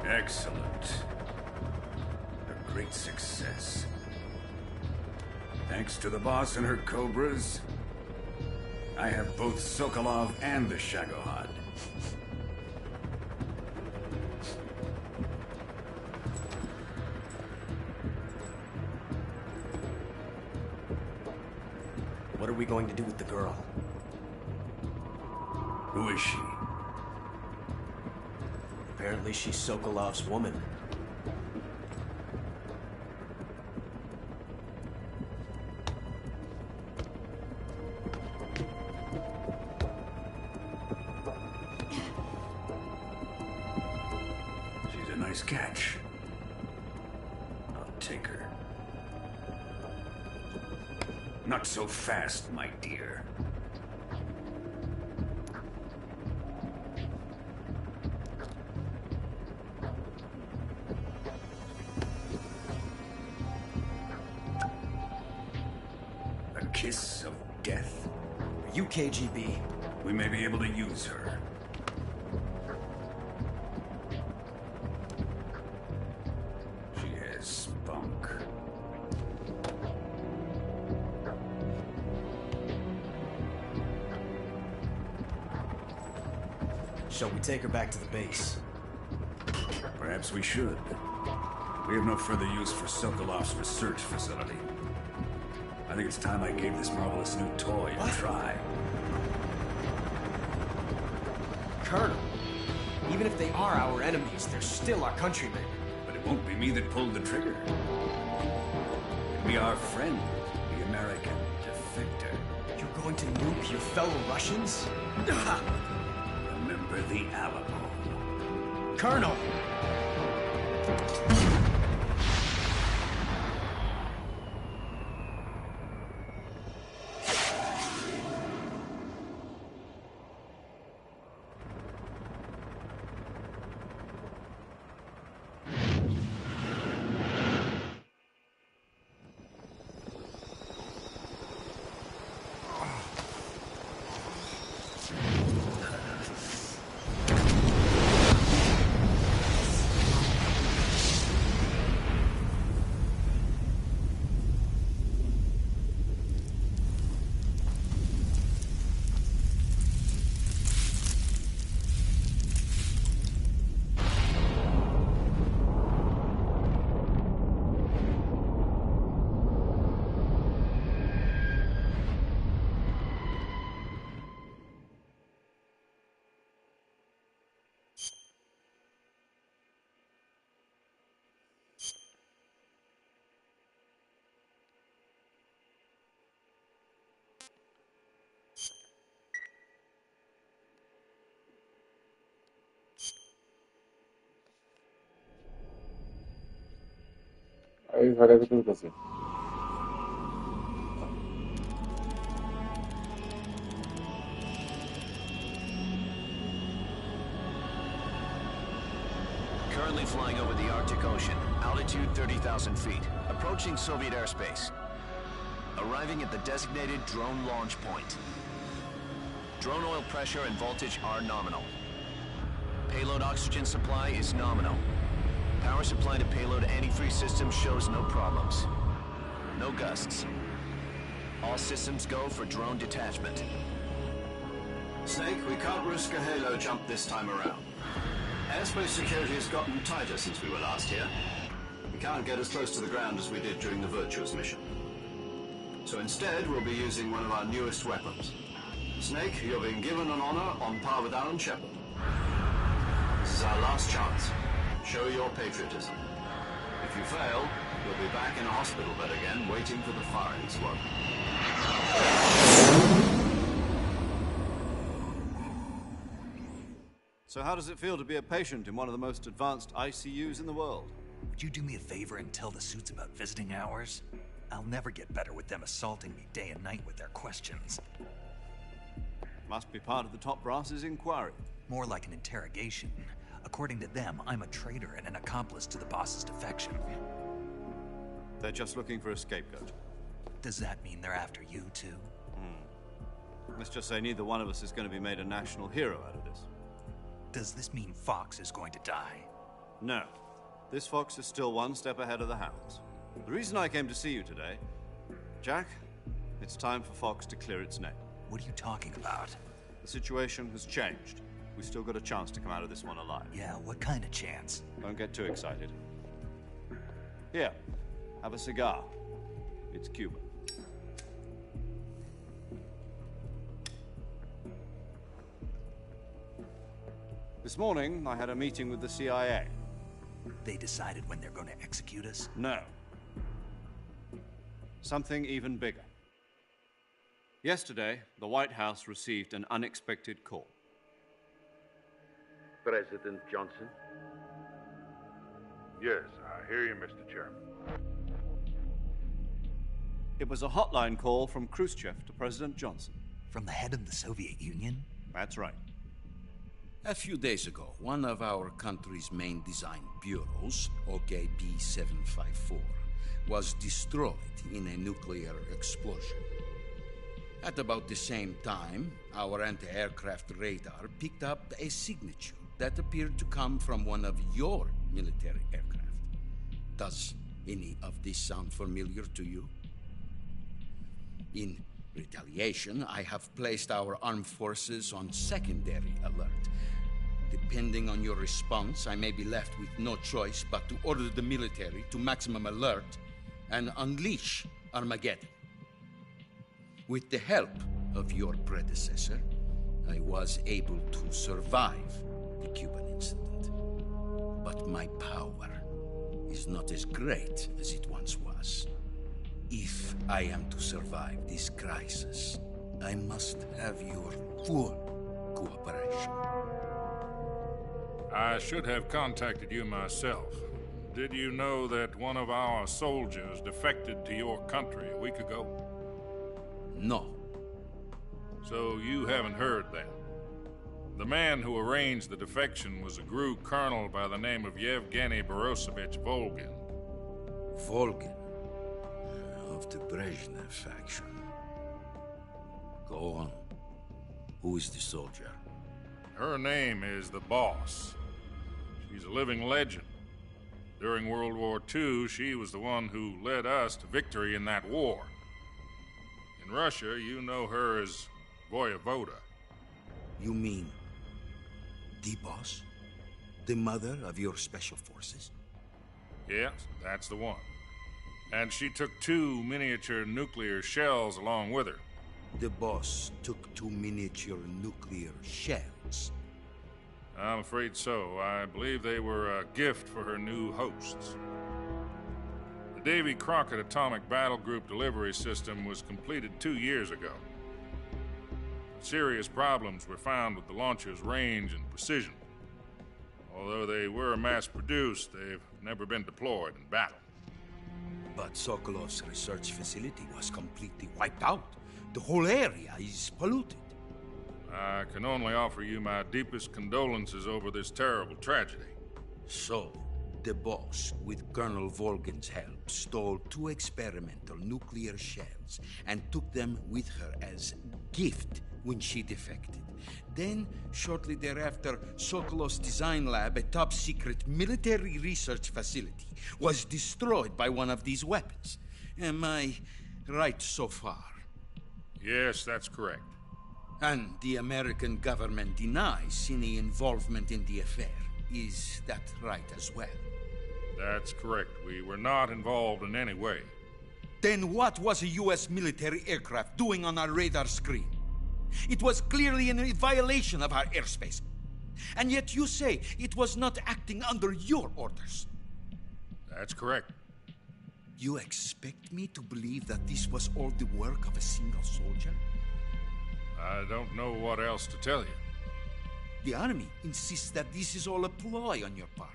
Excellent. A great success. Thanks to the boss and her cobras, I have both Sokolov and the Shagohod. What are we going to do with the girl? Who is she? Apparently she's Sokolov's woman. She's a nice catch. I'll take her. Not so fast, my dear. A kiss of death? Are you KGB? We may be able to use her. She has spunk. Shall we take her back to the base? Perhaps we should. We have no further use for Sokolov's research facility. I think it's time I gave this marvelous new toy a try. Colonel, even if they are our enemies, they're still our countrymen. But it won't be me that pulled the trigger. It'll be our friend, the American defector. You're going to nuke your fellow Russians? Remember the Alamo. Colonel! Ahí sale la publicación. Currently flying over the Arctic Ocean, altitude 30,000 feet, approaching Soviet airspace. Arriving at the designated drone launch point. Drone oil pressure and voltage are nominal. Payload oxygen supply is nominal. Power supply to payload antifreeze system shows no problems. No gusts. All systems go for drone detachment. Snake, we can't risk a halo jump this time around. Airspace security has gotten tighter since we were last here. We can't get as close to the ground as we did during the Virtuous mission. So instead, we'll be using one of our newest weapons. Snake, you're being given an honor on par with Alan Shepard. This is our last chance. Show your patriotism. If you fail, you'll be back in a hospital bed again, waiting for the firing squad. So how does it feel to be a patient in one of the most advanced ICUs in the world? Would you do me a favor and tell the suits about visiting hours? I'll never get better with them assaulting me day and night with their questions. Must be part of the top brass's inquiry. More like an interrogation. According to them, I'm a traitor and an accomplice to the boss's defection. They're just looking for a scapegoat. Does that mean they're after you, too? Let's just say neither one of us is going to be made a national hero out of this. Does this mean Fox is going to die? No. This fox is still one step ahead of the hounds. The reason I came to see you today, Jack, it's time for Fox to clear its name. What are you talking about? The situation has changed. We've still got a chance to come out of this one alive. Yeah, what kind of chance? Don't get too excited. Here, have a cigar. It's Cuban. This morning, I had a meeting with the CIA. They decided when they're going to execute us? No. Something even bigger. Yesterday, the White House received an unexpected call. President Johnson? Yes, I hear you, Mr. Chairman. It was a hotline call from Khrushchev to President Johnson. From the head of the Soviet Union? That's right. A few days ago, one of our country's main design bureaus, OKB 754, was destroyed in a nuclear explosion. At about the same time, our anti-aircraft radar picked up a signature that appeared to come from one of your military aircraft. Does any of this sound familiar to you? In retaliation, I have placed our armed forces on secondary alert. Depending on your response, I may be left with no choice but to order the military to maximum alert and unleash Armageddon. With the help of your predecessor, I was able to survive the Cuban incident. But my power is not as great as it once was. If I am to survive this crisis, I must have your full cooperation. I should have contacted you myself. Did you know that one of our soldiers defected to your country a week ago? No. So you haven't heard then? The man who arranged the defection was a GRU colonel by the name of Yevgeny Borosovich Volgin. Volgin? Of the Brezhnev faction. Go on. Who is the soldier? Her name is the Boss. She's a living legend. During World War II, she was the one who led us to victory in that war. In Russia, you know her as Voyevoda. You mean the Boss? The mother of your special forces? Yes, that's the one. And she took 2 miniature nuclear shells along with her. The Boss took 2 miniature nuclear shells? I'm afraid so. I believe they were a gift for her new hosts. The Davy Crockett Atomic Battle Group delivery system was completed 2 years ago. Serious problems were found with the launcher's range and precision. Although they were mass-produced, they've never been deployed in battle. But Sokolov's research facility was completely wiped out. The whole area is polluted. I can only offer you my deepest condolences over this terrible tragedy. So, the Boss, with Colonel Volgin's help, stole 2 experimental nuclear shells and took them with her as gift when she defected. Then, shortly thereafter, Sokolov's design lab, a top-secret military research facility, was destroyed by one of these weapons. Am I right so far? Yes, that's correct. And the American government denies any involvement in the affair. Is that right as well? That's correct. We were not involved in any way. Then what was a U.S. military aircraft doing on our radar screen? It was clearly in violation of our airspace. And yet you say it was not acting under your orders. That's correct. You expect me to believe that this was all the work of a single soldier? I don't know what else to tell you. The Army insists that this is all a ploy on your part.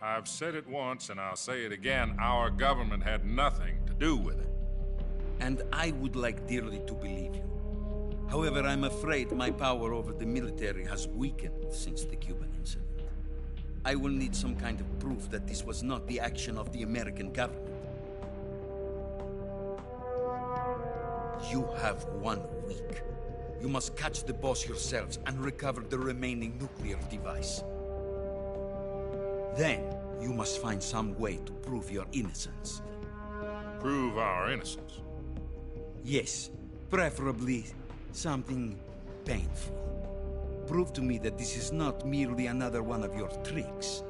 I've said it once and I'll say it again. Our government had nothing to do with it. And I would like dearly to believe you. However, I'm afraid my power over the military has weakened since the Cuban incident. I will need some kind of proof that this was not the action of the American government. You have 1 week. You must catch the boss yourselves and recover the remaining nuclear device. Then, you must find some way to prove your innocence. Prove our innocence? Yes, preferably something painful. Prove to me that this is not merely another one of your tricks.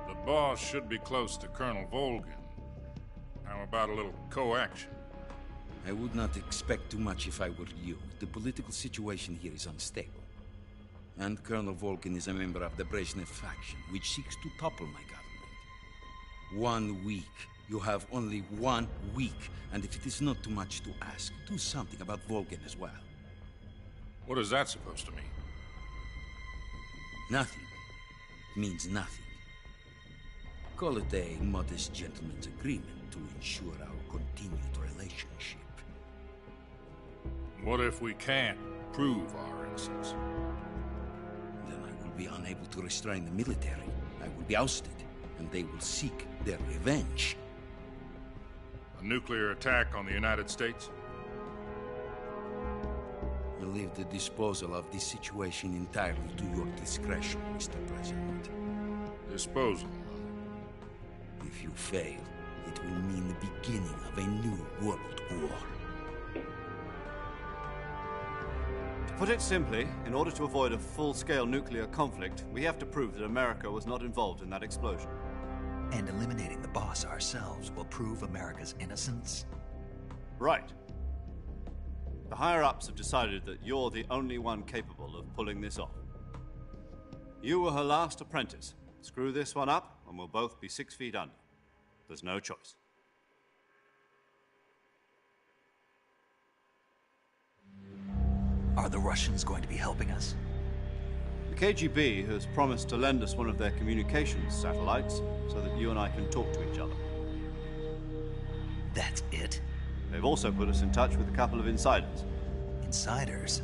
The boss should be close to Colonel Volgin. How about a little co-action? I would not expect too much if I were you. The political situation here is unstable. And Colonel Volgin is a member of the Brezhnev faction, which seeks to topple my government. 1 week. You have only 1 week. And if it is not too much to ask, do something about Volgin as well. What is that supposed to mean? Nothing. It means nothing. Call it a modest gentleman's agreement to ensure our continued relationship. What if we can't prove our innocence? Then I will be unable to restrain the military. I will be ousted, and they will seek their revenge. A nuclear attack on the United States? I leave the disposal of this situation entirely to your discretion, Mr. President. Disposal? If you fail, it will mean the beginning of a new world war. To put it simply, in order to avoid a full-scale nuclear conflict, we have to prove that America was not involved in that explosion. And eliminating the boss ourselves will prove America's innocence? Right. The higher-ups have decided that you're the only one capable of pulling this off. You were her last apprentice. Screw this one up, and we'll both be 6 feet under. There's no choice. Are the Russians going to be helping us? The KGB has promised to lend us one of their communications satellites so that you and I can talk to each other. That's it? They've also put us in touch with a couple of insiders. Insiders?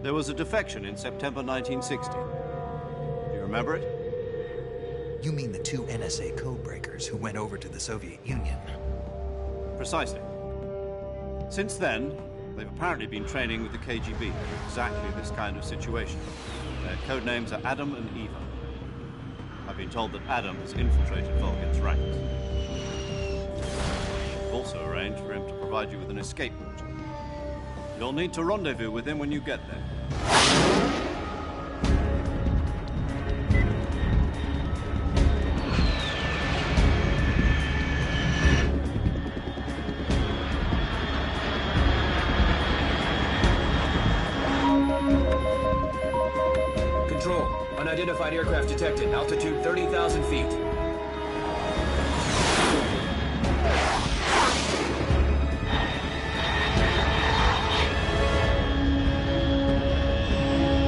There was a defection in September 1960. Do you remember it? You mean the 2 NSA codebreakers who went over to the Soviet Union? Precisely. Since then, they've apparently been training with the KGB for exactly this kind of situation. Their code names are Adam and Eva. I've been told that Adam has infiltrated Volgin's ranks. I've also arranged for him to provide you with an escape route. You'll need to rendezvous with him when you get there. Control. Unidentified aircraft detected. Altitude 30,000 feet.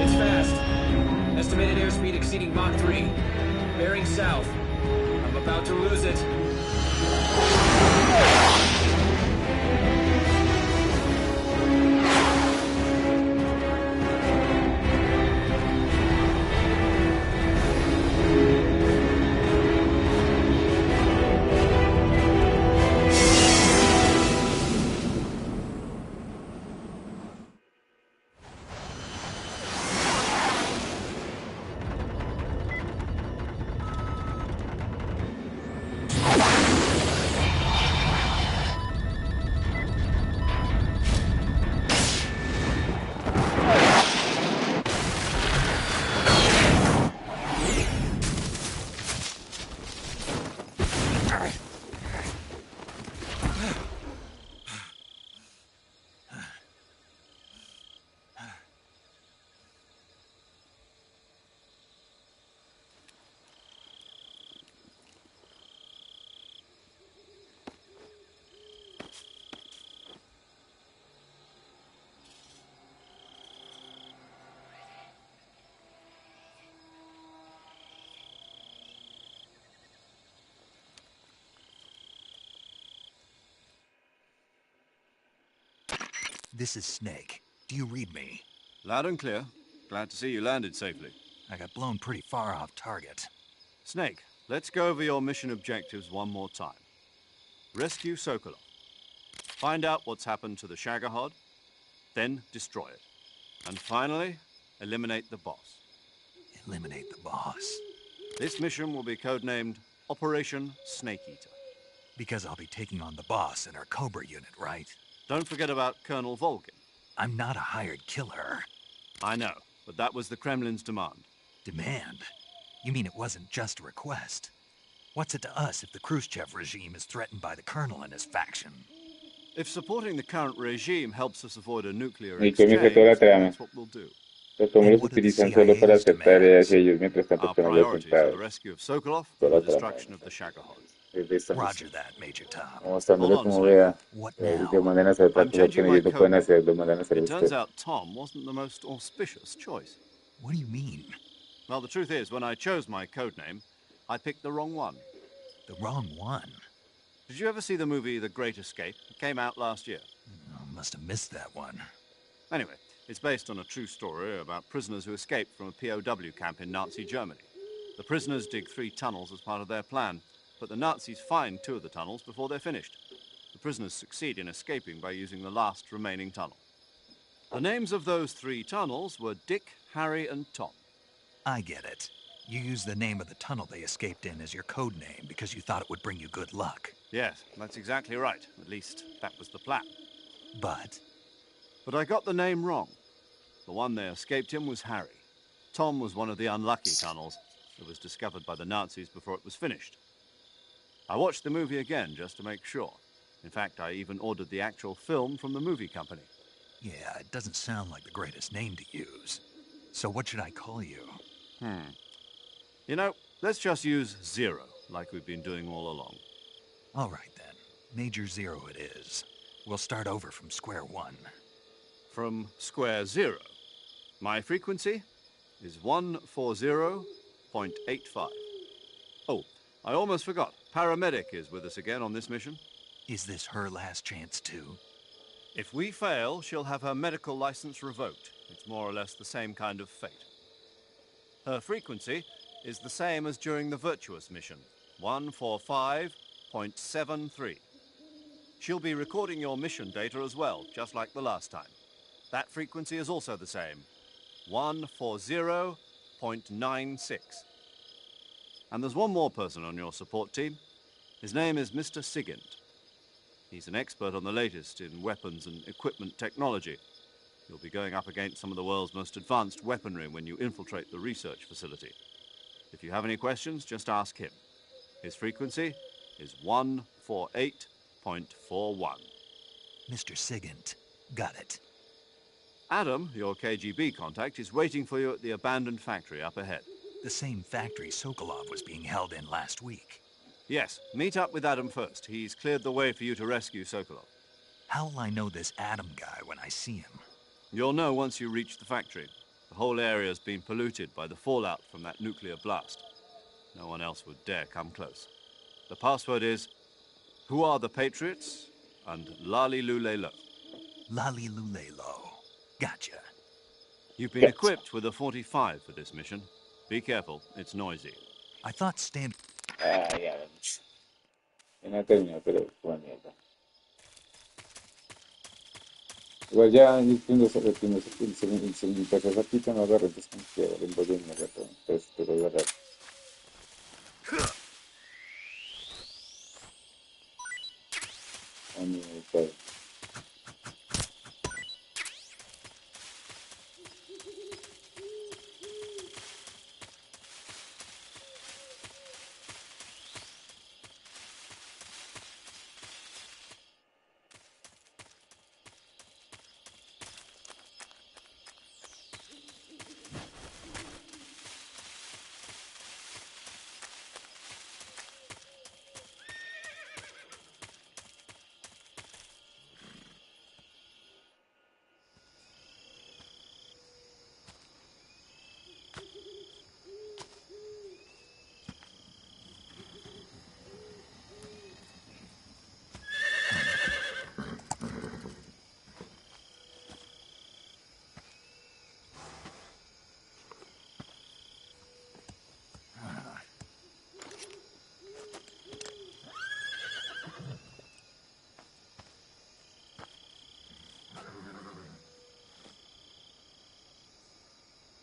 It's fast. Estimated airspeed exceeding Mach 3. Bearing south. I'm about to lose it. This is Snake. Do you read me? Loud and clear. Glad to see you landed safely. I got blown pretty far off target. Snake, let's go over your mission objectives one more time. Rescue Sokolov. Find out what's happened to the Shagohod, then destroy it. And finally, eliminate the boss. Eliminate the boss. This mission will be codenamed Operation Snake Eater. Because I'll be taking on the boss in our Cobra unit, right? Don't forget about Colonel Volgin. I'm not a hired killer. I know, but that was the Kremlin's demand. Demand? You mean it wasn't just a request? What's it to us if the Khrushchev regime is threatened by the colonel and his faction? If supporting the current regime helps us avoid a nuclear Y exchange, comienza toda la trama. that's what we'll do. Pues como los utilizan solo para hacer tareas y ellos mientras tanto Our están priorities are the resultados. rescue of Sokolov Toda and la the trama. destruction of the Shagohod. Roger that, Major Tom. Mostrándole Hold on, cómo Snake. vea. What Que now? mandan a hacer otra I'm cosa que changing ni my ellos no pueden code. hacer, lo mandan a hacer It turns usted. out Tom wasn't the most auspicious choice. What do you mean? Well, the truth is, when I chose my code name, I picked the wrong one. The wrong one? Did you ever see the movie The Great Escape? It came out last year. Oh, must have missed that one. Anyway, it's based on a true story about prisoners who escaped from a POW camp in Nazi Germany. The prisoners dig 3 tunnels as part of their plan, but the Nazis find 2 of the tunnels before they're finished. The prisoners succeed in escaping by using the last remaining tunnel. The names of those 3 tunnels were Dick, Harry, and Tom. I get it. You used the name of the tunnel they escaped in as your code name because you thought it would bring you good luck. Yes, that's exactly right. At least, that was the plan. But I got the name wrong. The one they escaped in was Harry. Tom was one of the unlucky tunnels that was discovered by the Nazis before it was finished. I watched the movie again just to make sure. In fact, I even ordered the actual film from the movie company. yeah, it doesn't sound like the greatest name to use. So what should I call you? You know, let's just use Zero, like we've been doing all along. All right, then. Major Zero it is. We'll start over from square one. From square 0. My frequency is 140.85. Oh, I almost forgot. Paramedic is with us again on this mission. Is this her last chance, too? If we fail, she'll have her medical license revoked. It's more or less the same kind of fate. Her frequency is the same as during the Virtuous mission, 145.73. She'll be recording your mission data as well, just like the last time. That frequency is also the same, 140.96. And there's one more person on your support team. His name is Mr. Sigint. He's an expert on the latest in weapons and equipment technology. You'll be going up against some of the world's most advanced weaponry when you infiltrate the research facility. If you have any questions, just ask him. His frequency is 148.41. Mr. Sigint. Got it. Adam, your KGB contact, is waiting for you at the abandoned factory up ahead. The same factory Sokolov was being held in last week. Yes, meet up with Adam first. He's cleared the way for you to rescue Sokolov. How will I know this Adam guy when I see him? You'll know once you reach the factory. The whole area's been polluted by the fallout from that nuclear blast. No one else would dare come close. The password is, "Who are the Patriots?" and "Lali Lule Lo." Lali Lule Lo. Gotcha. You've been equipped with a 45 for this mission. Be careful, it's noisy. I thought stand... Ah, ya vemos. Ya no terminó, pero fue mierda. Igual ya el tercer ratito no agarré, entonces como que el volumen me agarró. Entonces te voy a agarrar. A mí me está...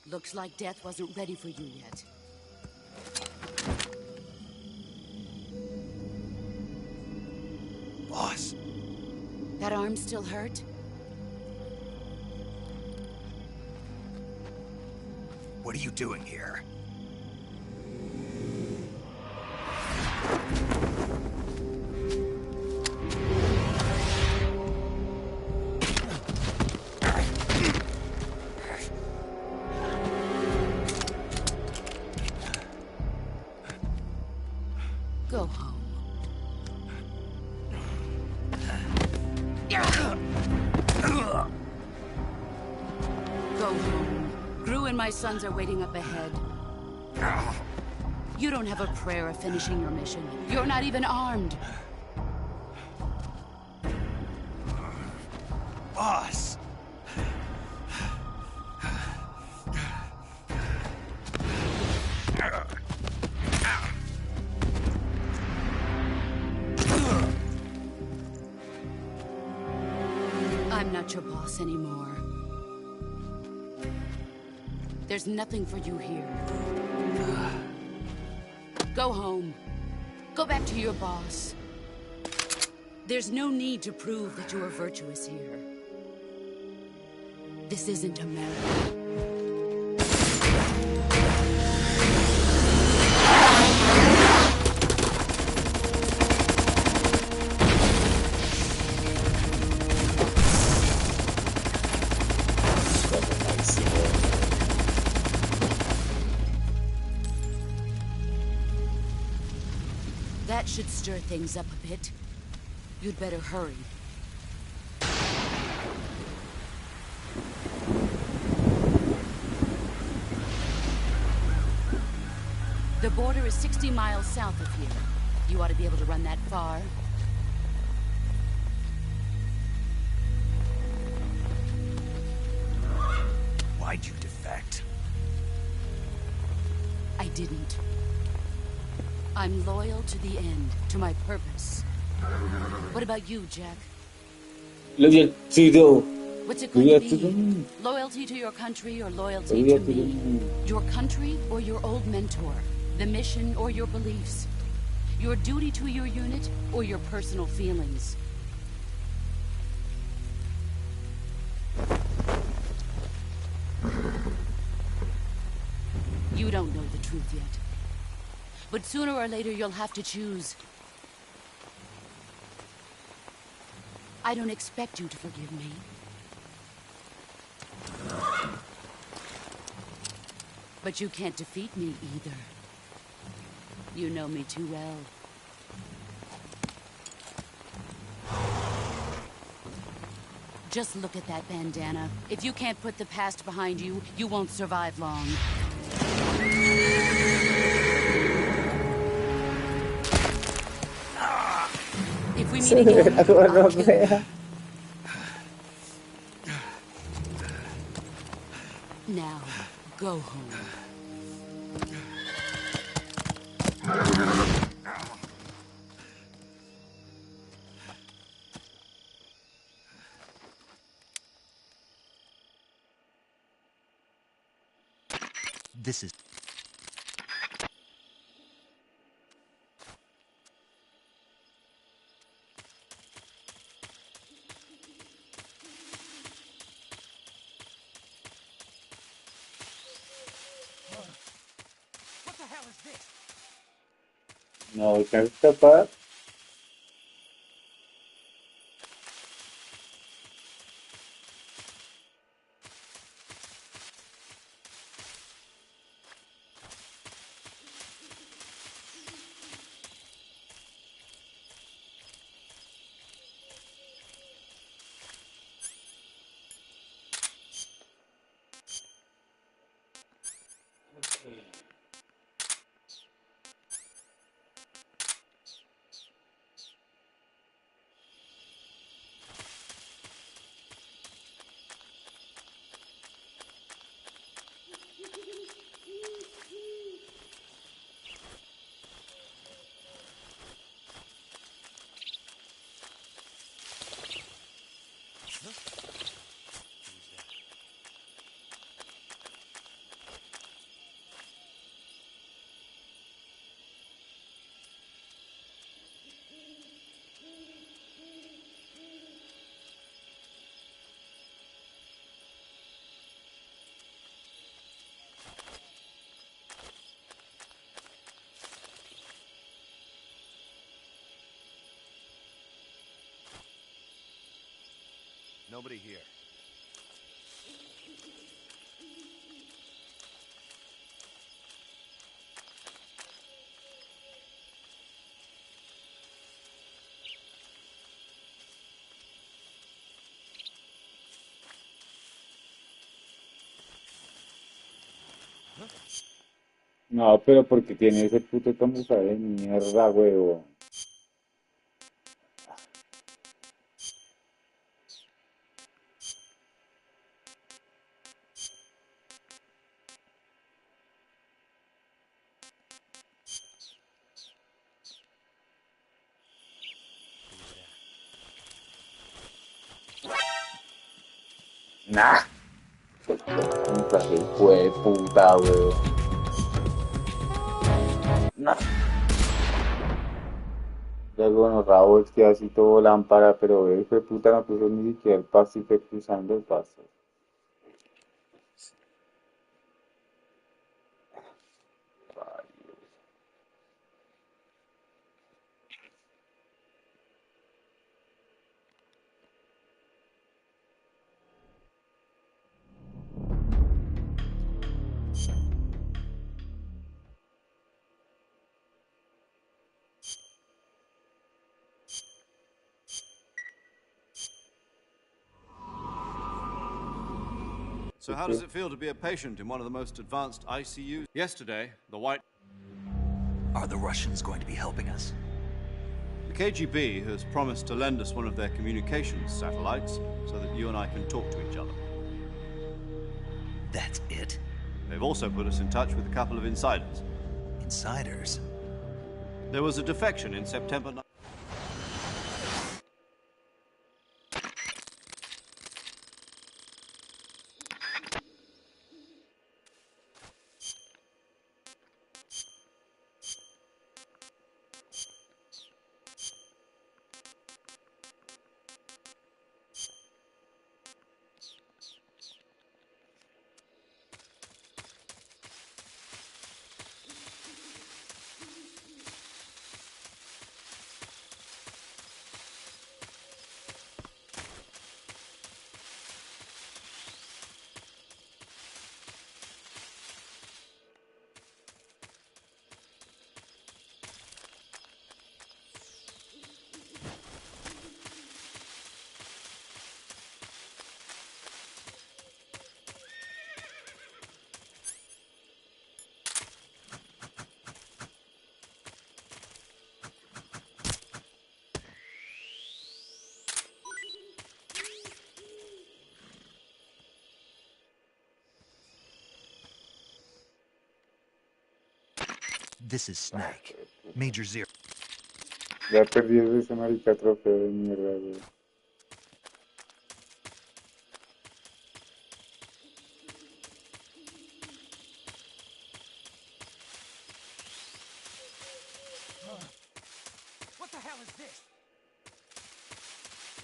Looks like death wasn't ready for you yet. Boss. That arm still hurt? What are you doing here? Go home. Go home. Gru and my sons are waiting up ahead. You don't have a prayer of finishing your mission. You're not even armed. Boss! I'm not your boss anymore. There's nothing for you here. Go home. Go back to your boss. There's no need to prove that you are virtuous here. This isn't America. That should stir things up a bit. You'd better hurry. The border is 60 miles south of here. You ought to be able to run that far. Why'd you defect? I didn't. I'm loyal to the end, to my purpose. What about you, Jack? What's it going to be? Loyalty to your country or loyalty to me? Your country or your old mentor? The mission or your beliefs? Your duty to your unit or your personal feelings? You don't know the truth yet. But sooner or later you'll have to choose. I don't expect you to forgive me. But you can't defeat me either. You know me too well. Just look at that bandana. If you can't put the past behind you, you won't survive long. If we meet again, I'll kill you. Now, go home. This is... What the hell is this? No, quero escapar. Nobody here. No, pero porque tiene ese puto camuflaje de mierda, huevo. Nah. Camuflaje, hijo de puta, huevo. Nah. Luego nos rabo es que así todo lámpara, pero hijo de puta no puso ni siquiera el paso y fue cruzando el paso. So how does it feel to be a patient in one of the most advanced ICUs? Yesterday, the White... Are the Russians going to be helping us? The KGB has promised to lend us one of their communications satellites so that you and I can talk to each other. That's it? They've also put us in touch with a couple of insiders. Insiders? There was a defection in September... This is Snake. Major Zero. Ya perdí ese marica trofeo de mierda, güey. What the hell is this?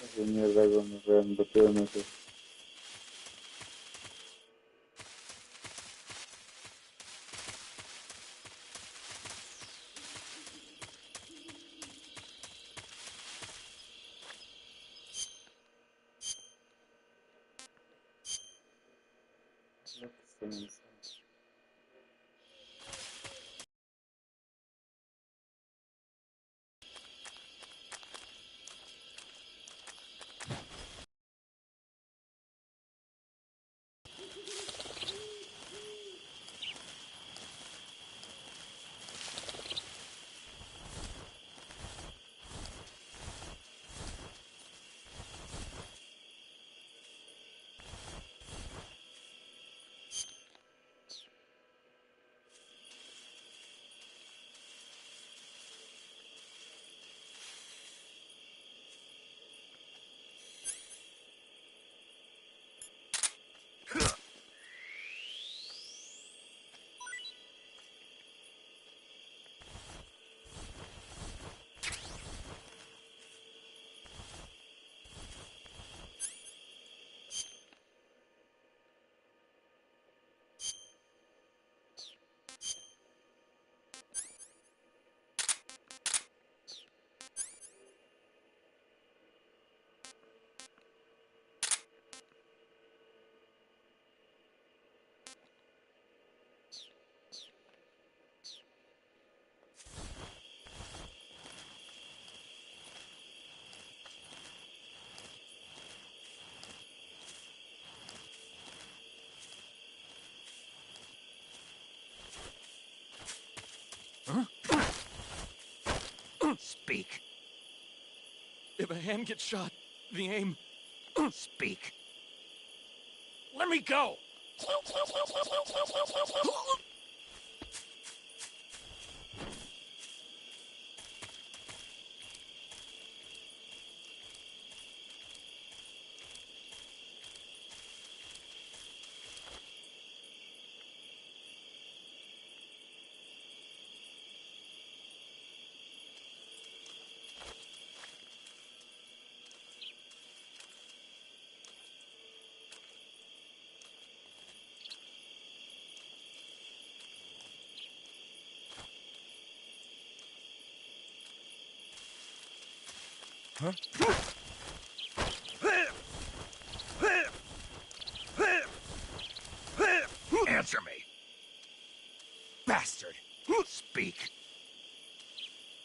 Esa mierda, güey, no sé, no sé, no sé. the hand gets shot, the aim... Speak. Let me go! Huh? Answer me. Bastard. Speak.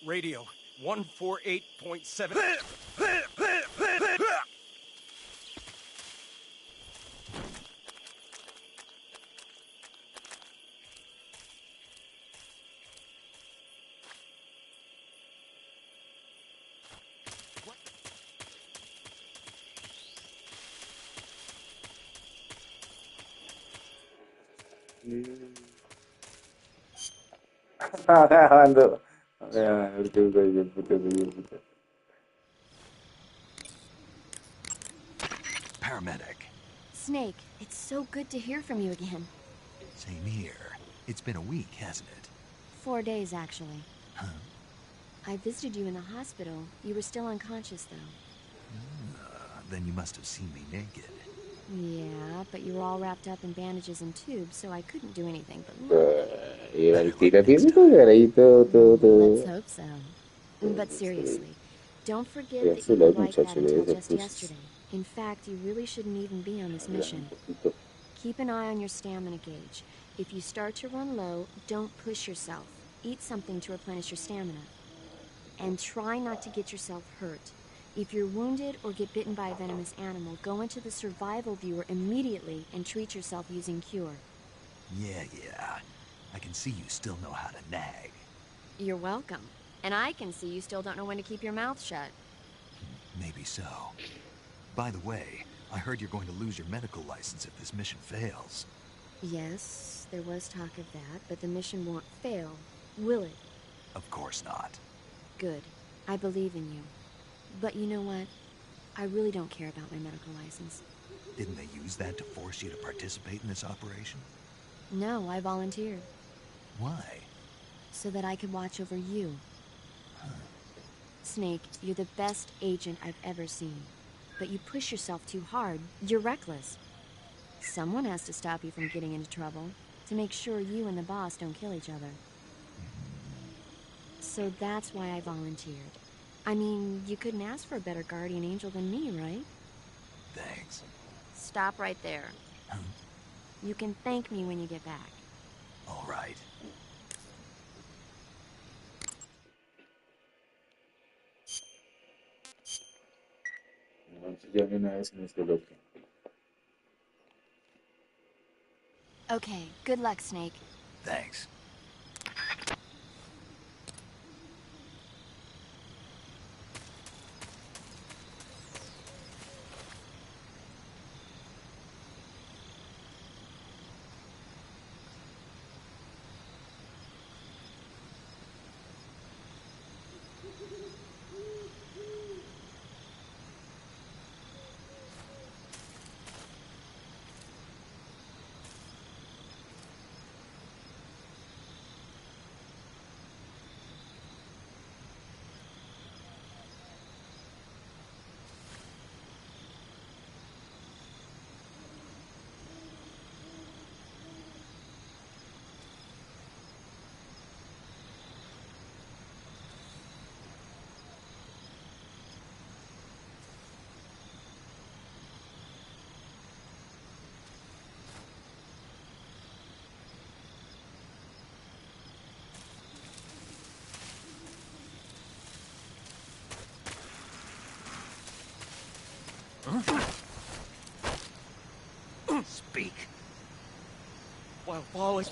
Radio 148.7. Ando. Ahorita soy bien puta, soy bien puta. Paramedic. Snake, it's so good to hear from you again. Same here. It's been a week, hasn't it? 4 days, actually. Huh? I visited you in the hospital. You were still unconscious, though. Then you must have seen me naked. Yeah, but you were all wrapped up in bandages and tubes, so I couldn't do anything but look. Era el tira físico, era ahí todo. Let's hope so. But seriously, don't forget Ya that se you were los like that muchachos until de just pues. yesterday. In fact, you really shouldn't even be on this mission. Keep an eye on your stamina gauge. If you start to run low, don't push yourself. Eat something to replenish your stamina. And try not to get yourself hurt. If you're wounded or get bitten by a venomous animal, go into the survival viewer immediately and treat yourself using Cure. Yeah. I can see you still know how to nag. You're welcome. And I can see you still don't know when to keep your mouth shut. Maybe so. By the way, I heard you're going to lose your medical license if this mission fails. Yes, there was talk of that, but the mission won't fail, will it? Of course not. Good. I believe in you. But you know what? I really don't care about my medical license. Didn't they use that to force you to participate in this operation? No, I volunteered. Why? So that I could watch over you. Snake, you're the best agent I've ever seen. But you push yourself too hard. You're reckless. Someone has to stop you from getting into trouble, to make sure you and the boss don't kill each other. So that's why I volunteered. I mean, you couldn't ask for a better guardian angel than me, right? Thanks. Stop right there. You can thank me when you get back. All right. Entonces ya de una vez en este bloque. Okay, good luck, Snake. Thanks. Speak. While falling...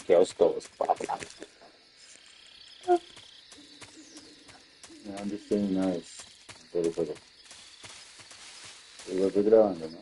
nerfeados todos. ¿Dónde estoy una vez? Pero. Igual estoy grabando, ¿no?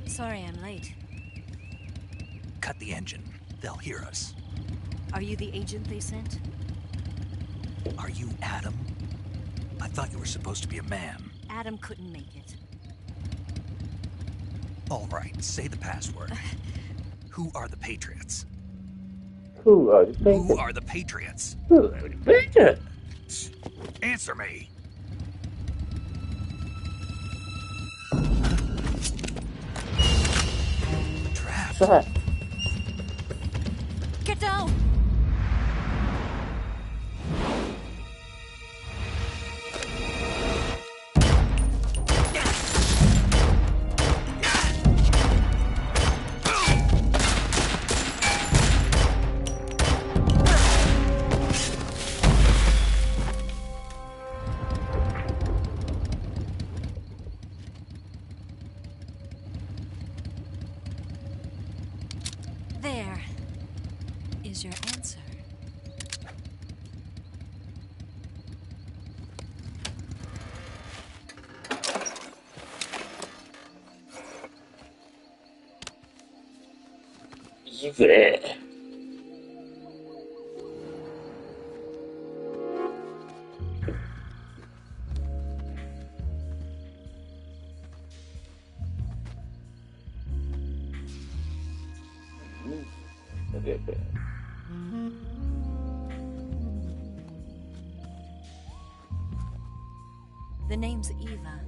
Sorry I'm late. Cut the engine. They'll hear us. Are you the agent they sent? Are you Adam? I thought you were supposed to be a man. Adam couldn't make it. All right, say the password. Who are the Patriots? Who are the Patriots? Who are the Patriots? Who are the Patriots? Answer me. Trapped. Get down! There is your answer. Evil. The name's Eva.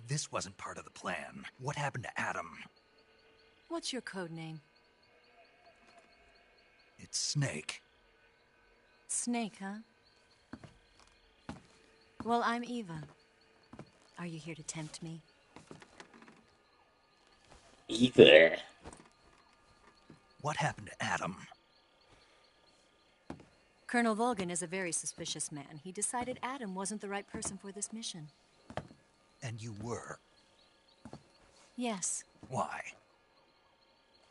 This wasn't part of the plan. What happened to Adam? What's your code name? It's Snake. Snake, huh? Well, I'm Eva. Are you here to tempt me? Evil. What happened to Adam? Colonel Volgan is a very suspicious man. He decided Adam wasn't the right person for this mission. And you were? Yes. Why?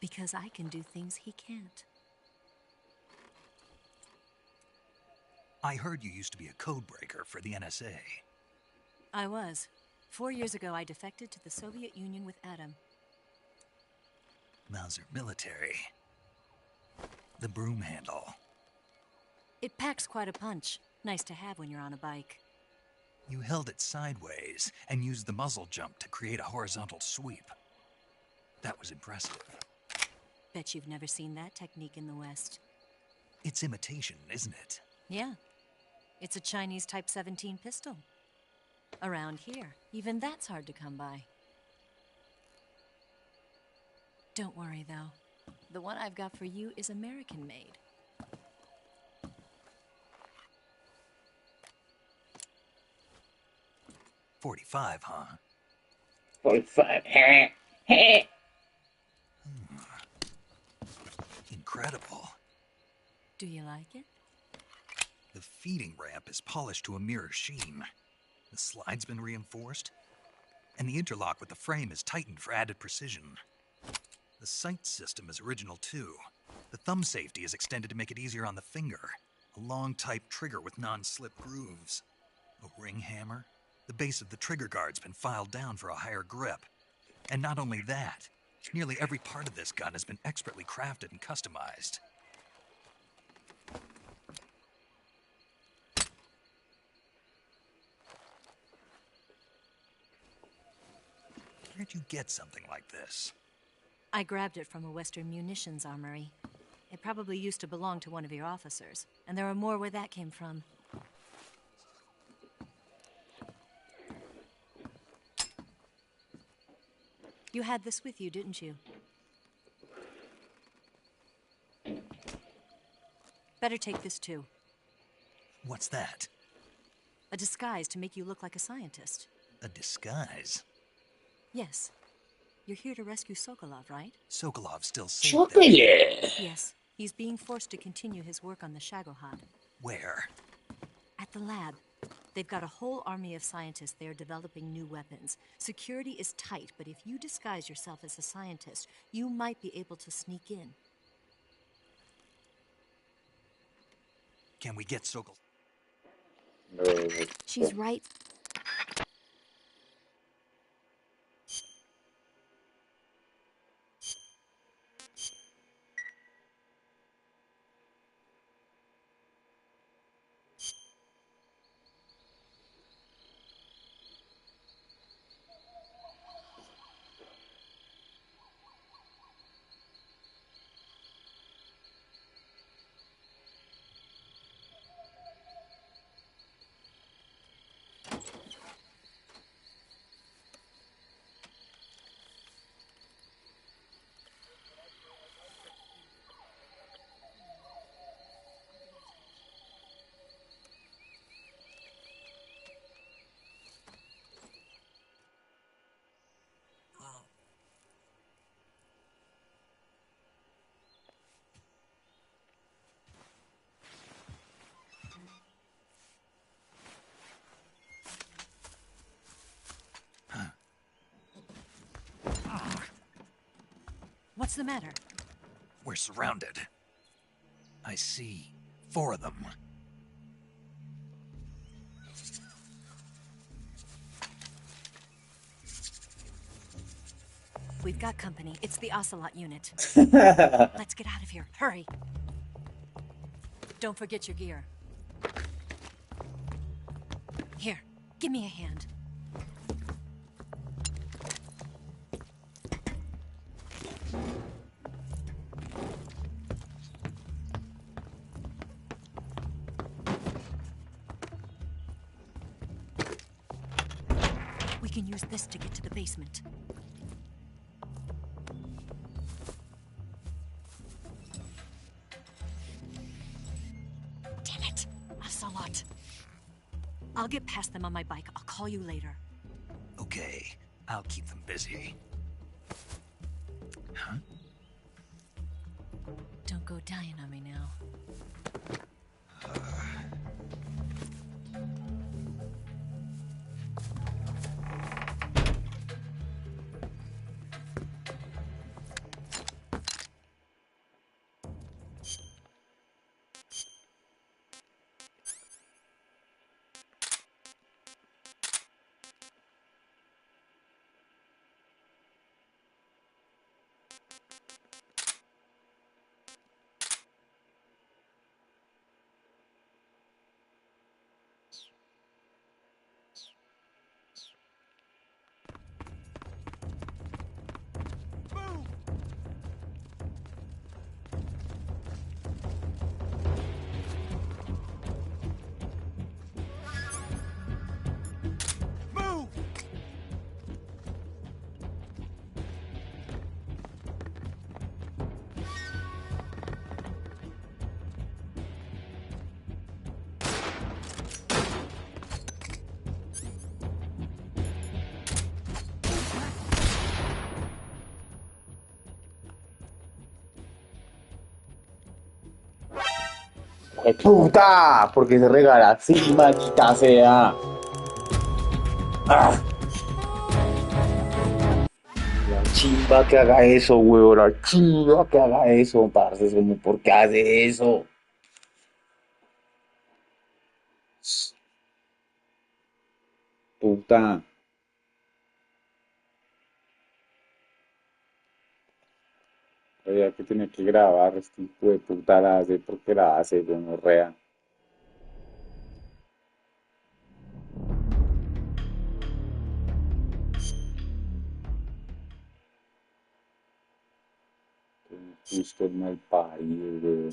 Because I can do things he can't. I heard you used to be a codebreaker for the NSA. I was. 4 years ago, I defected to the Soviet Union with Adam. Mauser military. The broom handle. It packs quite a punch. Nice to have when you're on a bike. You held it sideways and used the muzzle jump to create a horizontal sweep. That was impressive. Bet you've never seen that technique in the West. It's imitation, isn't it? Yeah. It's a Chinese Type 17 pistol. Around here, even that's hard to come by. Don't worry, though. The one I've got for you is American-made. .45, huh? 45. Incredible. Do you like it? The feeding ramp is polished to a mirror sheen. The slide's been reinforced, and the interlock with the frame is tightened for added precision. The sight system is original too. The thumb safety is extended to make it easier on the finger. A long type trigger with non-slip grooves. A ring hammer. The base of the trigger guard's been filed down for a higher grip. And not only that, nearly every part of this gun has been expertly crafted and customized. Where'd you get something like this? I grabbed it from a Western munitions armory. It probably used to belong to one of your officers, and there are more where that came from. You had this with you, didn't you? Better take this too. What's that? A disguise to make you look like a scientist. A disguise? Yes. You're here to rescue Sokolov, right? Sokolov's still safe. Chocolate! Yes. He's being forced to continue his work on the Shagohod. Where? At the lab. They've got a whole army of scientists there developing new weapons. Security is tight, but if you disguise yourself as a scientist, you might be able to sneak in. Can we get Sokol? No. She's right. What's the matter? We're surrounded. I see 4 of them. We've got company. It's the Ocelot unit. Let's get out of here. Hurry. Don't forget your gear. Here, give me a hand. We can use this to get to the basement. Damn it! Ocelot. I'll get past them on my bike. I'll call you later. Okay, I'll keep them busy. Huh? Don't go dying on me now. ¡Puta! ¿Por qué se regala así, maldita sea? ¡Ah! La chimba que haga eso, huevo. La chimba que haga eso, parce. Es como, ¿por qué hace eso? Puta. Había que tener que grabar. Este hijo de puta la hace porque la hace, gonorrea. Justo el mal parido, weón.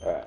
Ah,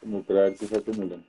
como para ver si se acumulan.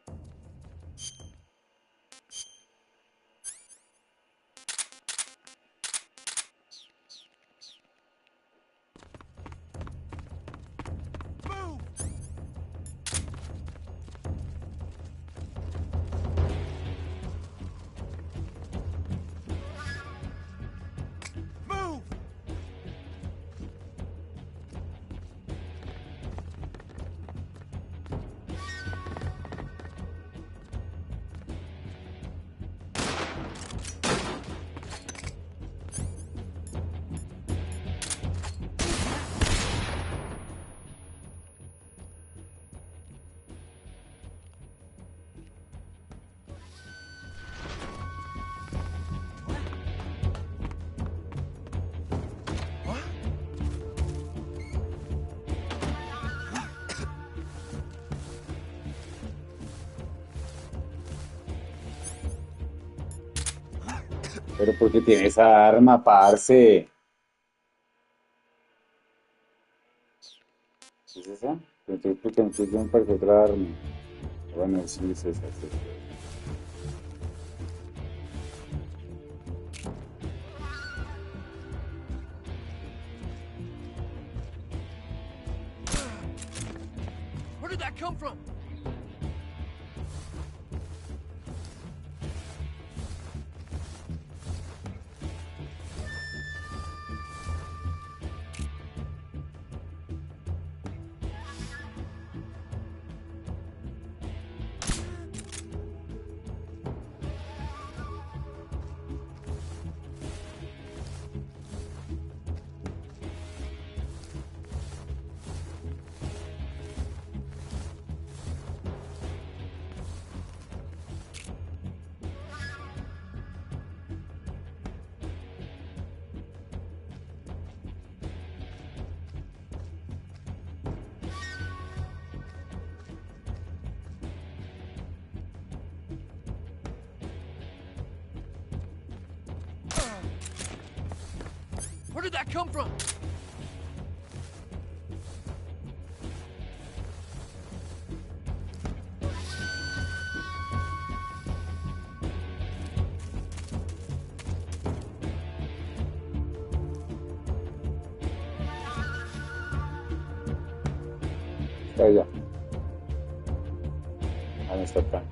Pero porque tiene esa arma, parce. ¿Es esa? Entonces, porque entonces yo me parece otra arma. Bueno, sí, es esa, sí. Where did that come from? Where did that come from? Está allá. Ah, no está acá.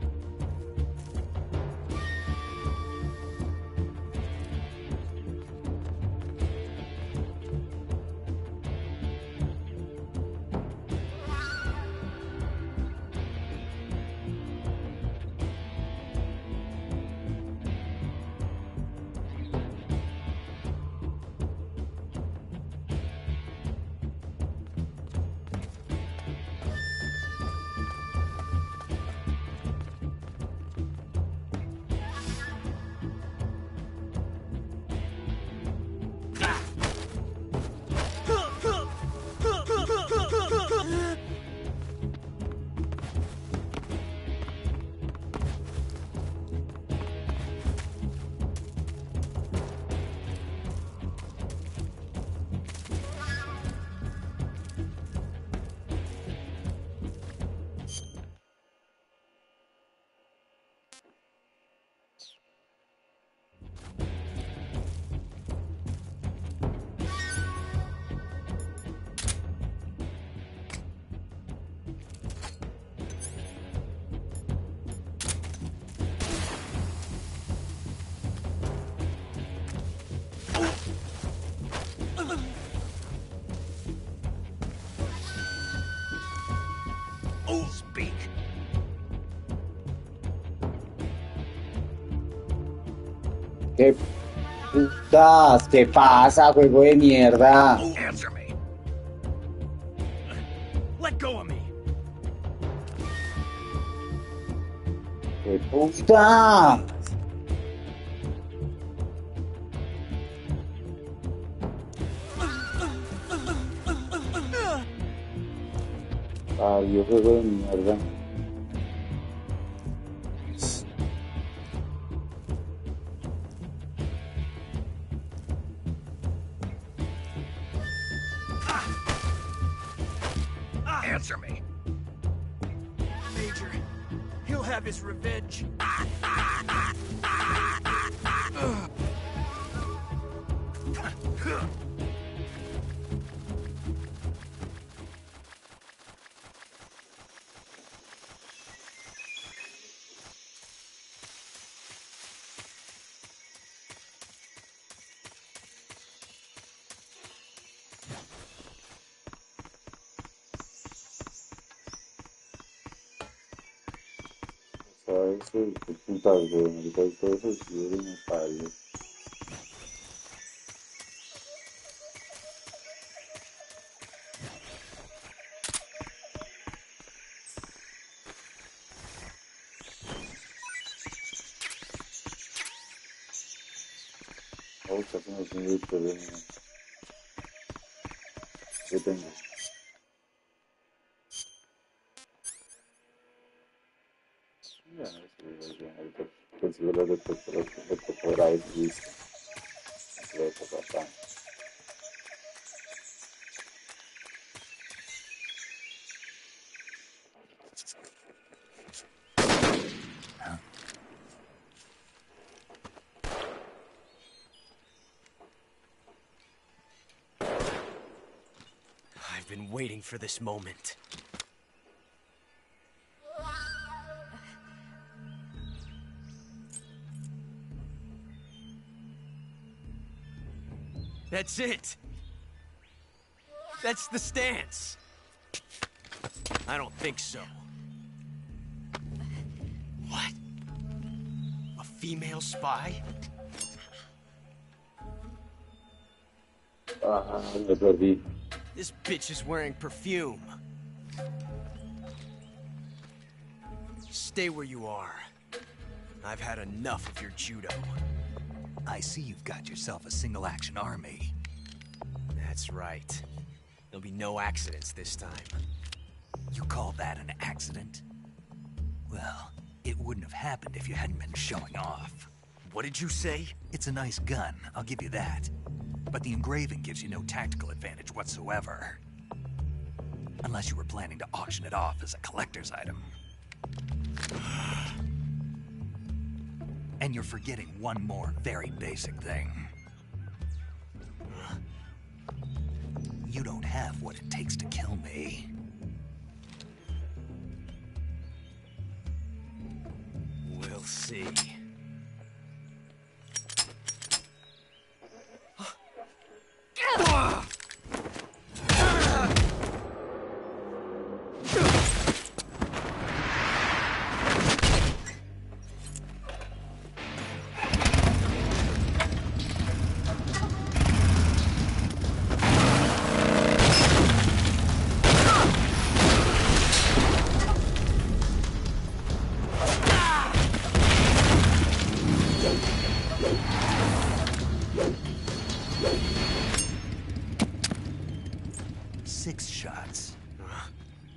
Speak. ¿Qué putas? ¿Qué pasa, juego de mierda? Answer me. Let go of me. ¡Qué puta! Adiós, juego de mierda. Answer me. Major, he'll have his revenge. ¿Sabes? ¿Qué putas, güey? Ahorita hay todo eso sí de mi padre. Oh, está haciendo un grito de mí. ¿Qué tengo? Ya, no sé, bien, ahorita consigo los detectores y listo. Lo de papá. I've been waiting for this moment. That's it. That's the stance. I don't think so. What? A female spy? Ah, me perdí. This bitch is wearing perfume. Stay where you are. I've had enough of your judo. I see you've got yourself a single-action army. That's right. There'll be no accidents this time. You call that an accident? Well, it wouldn't have happened if you hadn't been showing off. What did you say? It's a nice gun, I'll give you that. But the engraving gives you no tactical advantage whatsoever. Unless you were planning to auction it off as a collector's item. And you're forgetting one more very basic thing. You don't have what it takes to kill me. We'll see.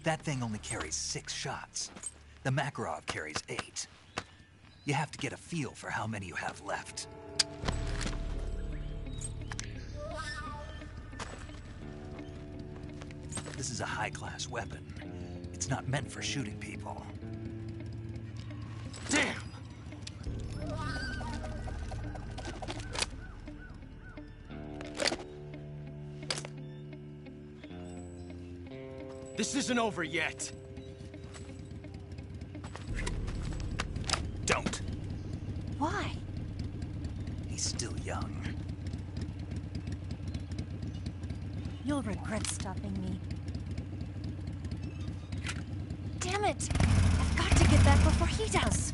That thing only carries 6 shots. The Makarov carries 8. You have to get a feel for how many you have left. This is a high-class weapon. It's not meant for shooting people. Damn! This isn't over yet. Don't. Why? He's still young. You'll regret stopping me. Damn it! I've got to get back before he does.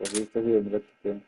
Ahí está viendo la cuestión.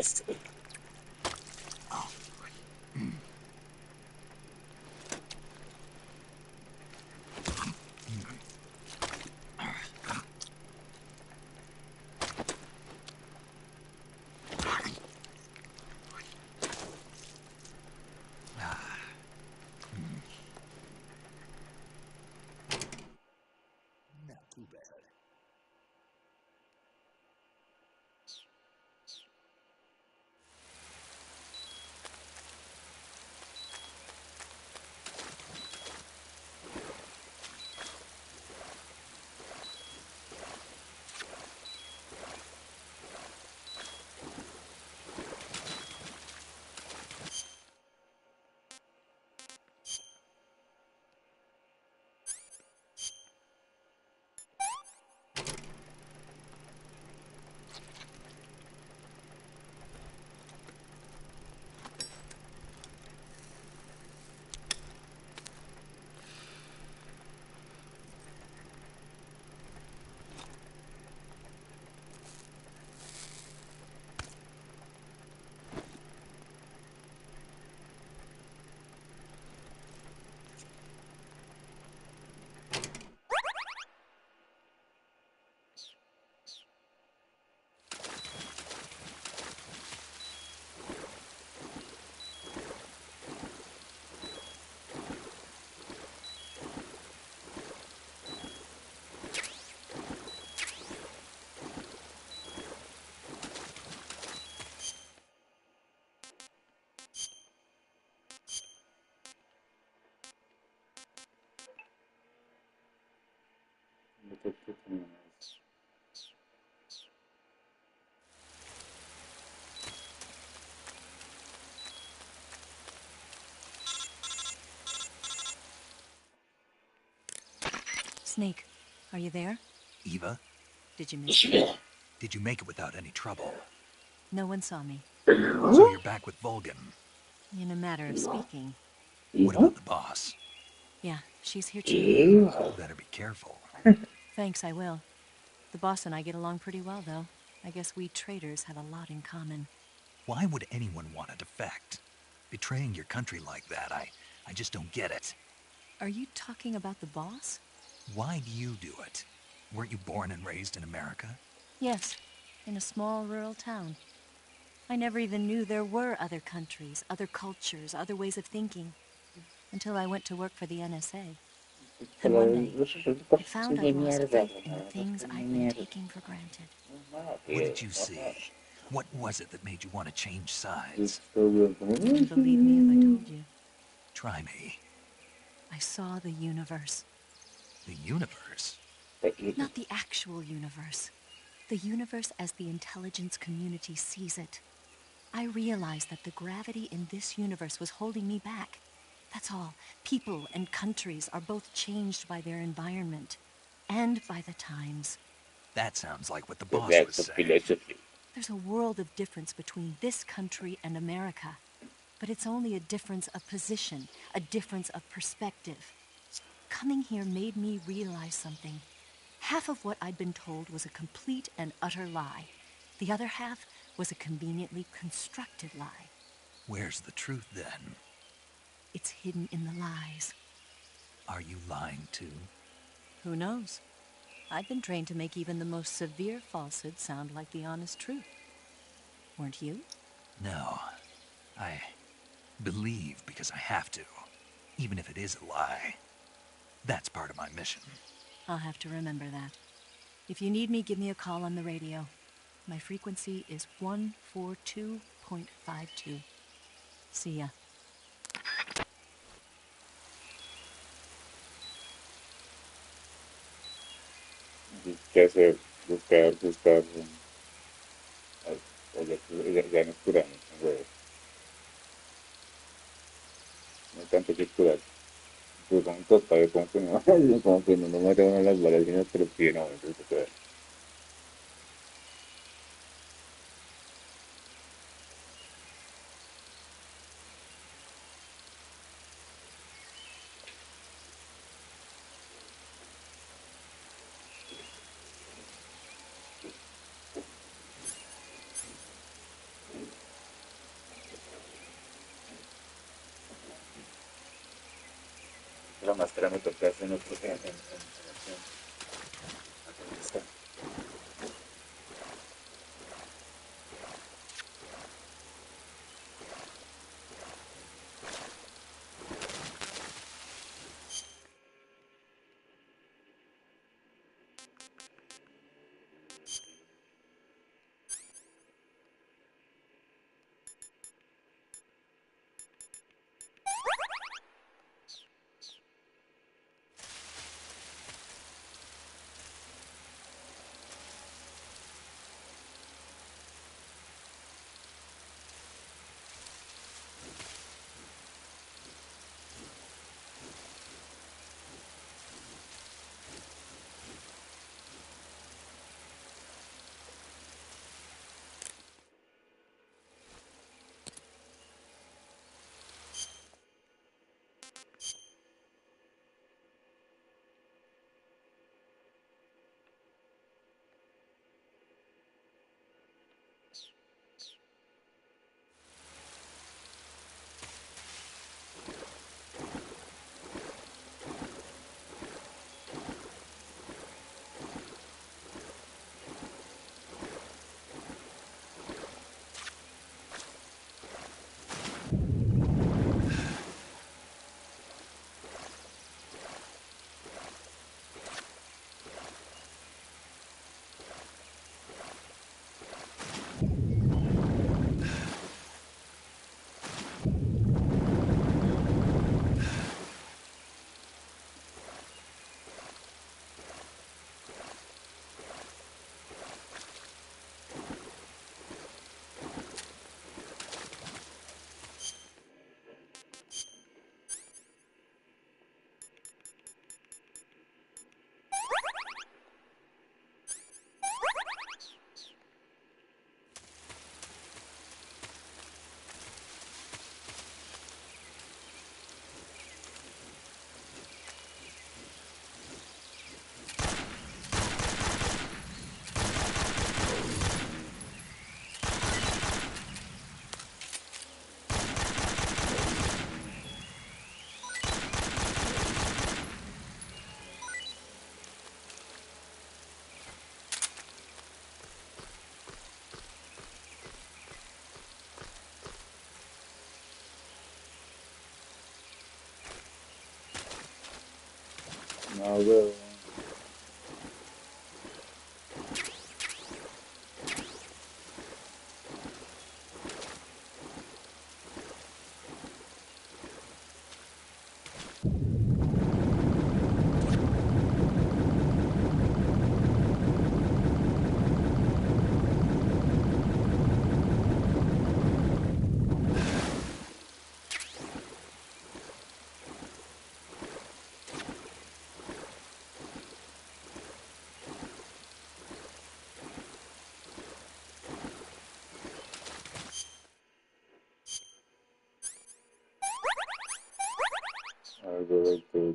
Not too bad. Snake, are you there? Eva? Did you miss me? Did you make it without any trouble? No one saw me. So you're back with Vulcan? In a matter of speaking. What about the boss? Yeah, she's here too. Better be careful. Thanks, I will. The boss and I get along pretty well, though. I guess we traitors have a lot in common. Why would anyone want to defect? Betraying your country like that, I just don't get it. Are you talking about the boss? Why do you do it? Weren't you born and raised in America? Yes, in a small rural town. I never even knew there were other countries, other cultures, other ways of thinking, until I went to work for the NSA. And one day, I found I'd lost faith in the things I'd been taking for granted. What did you see? What was it that made you want to change sides? You wouldn't believe me if I told you. Try me. I saw the universe. The universe? Not the actual universe. The universe as the intelligence community sees it. I realized that the gravity in this universe was holding me back. That's all. People and countries are both changed by their environment and by the times. That sounds like what the boss was saying. There's a world of difference between this country and America. But it's only a difference of position, a difference of perspective. Coming here made me realize something. Half of what I'd been told was a complete and utter lie. The other half was a conveniently constructed lie. Where's the truth, then? It's hidden in the lies. Are you lying, too? Who knows? I've been trained to make even the most severe falsehood sound like the honest truth. Weren't you? No. I believe because I have to, even if it is a lie. That's part of my mission. I'll have to remember that. If you need me, give me a call on the radio. My frequency is 142.52. See ya. ¿Qué hacer? Buscar. Ya no es curar, güey. No hay tanto que curar. Pues son totales, como que no, como que no mataron las balas, sino que lo pidieron, entonces, Ahora me toca hacer en otro, Afganistán. No, weón. Algo de que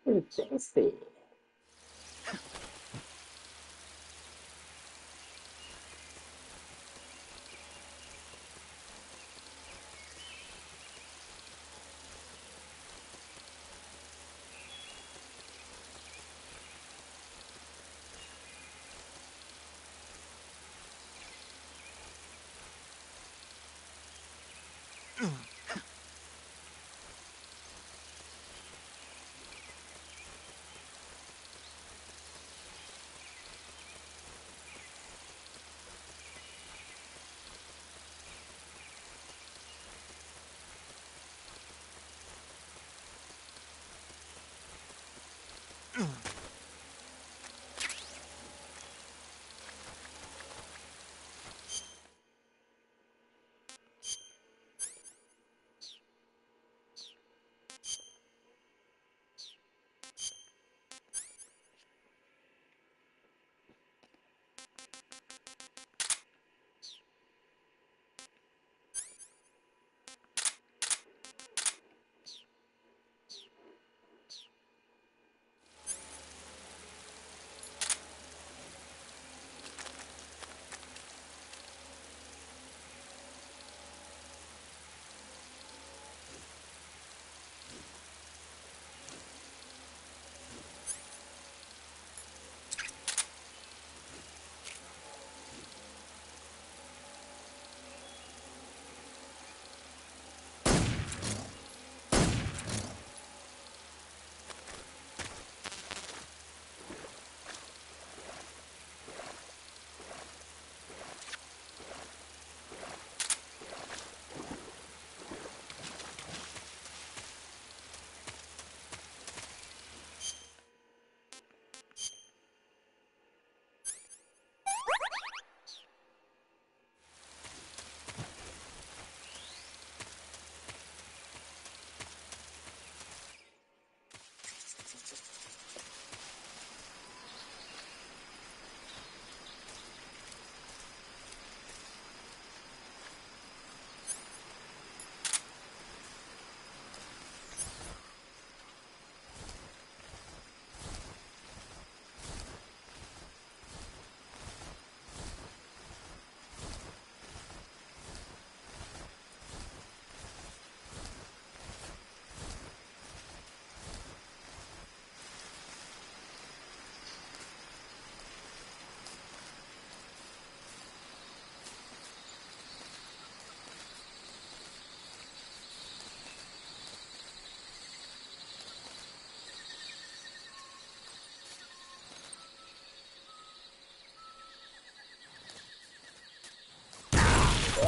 Pretty tasty. tasty.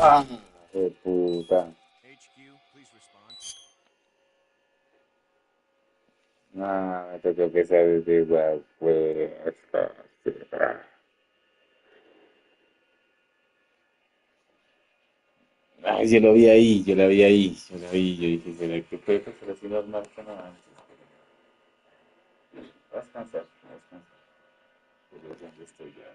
Ah, de puta. HQ, please respond. No, me tocó que ser de guapuesta. Ay, yo lo vi ahí, yo la vi ahí, yo la vi, yo dije, ¿será que puede pasar así normal como antes? Vas a descansar, vas a descansar. Pero ¿dónde estoy ya?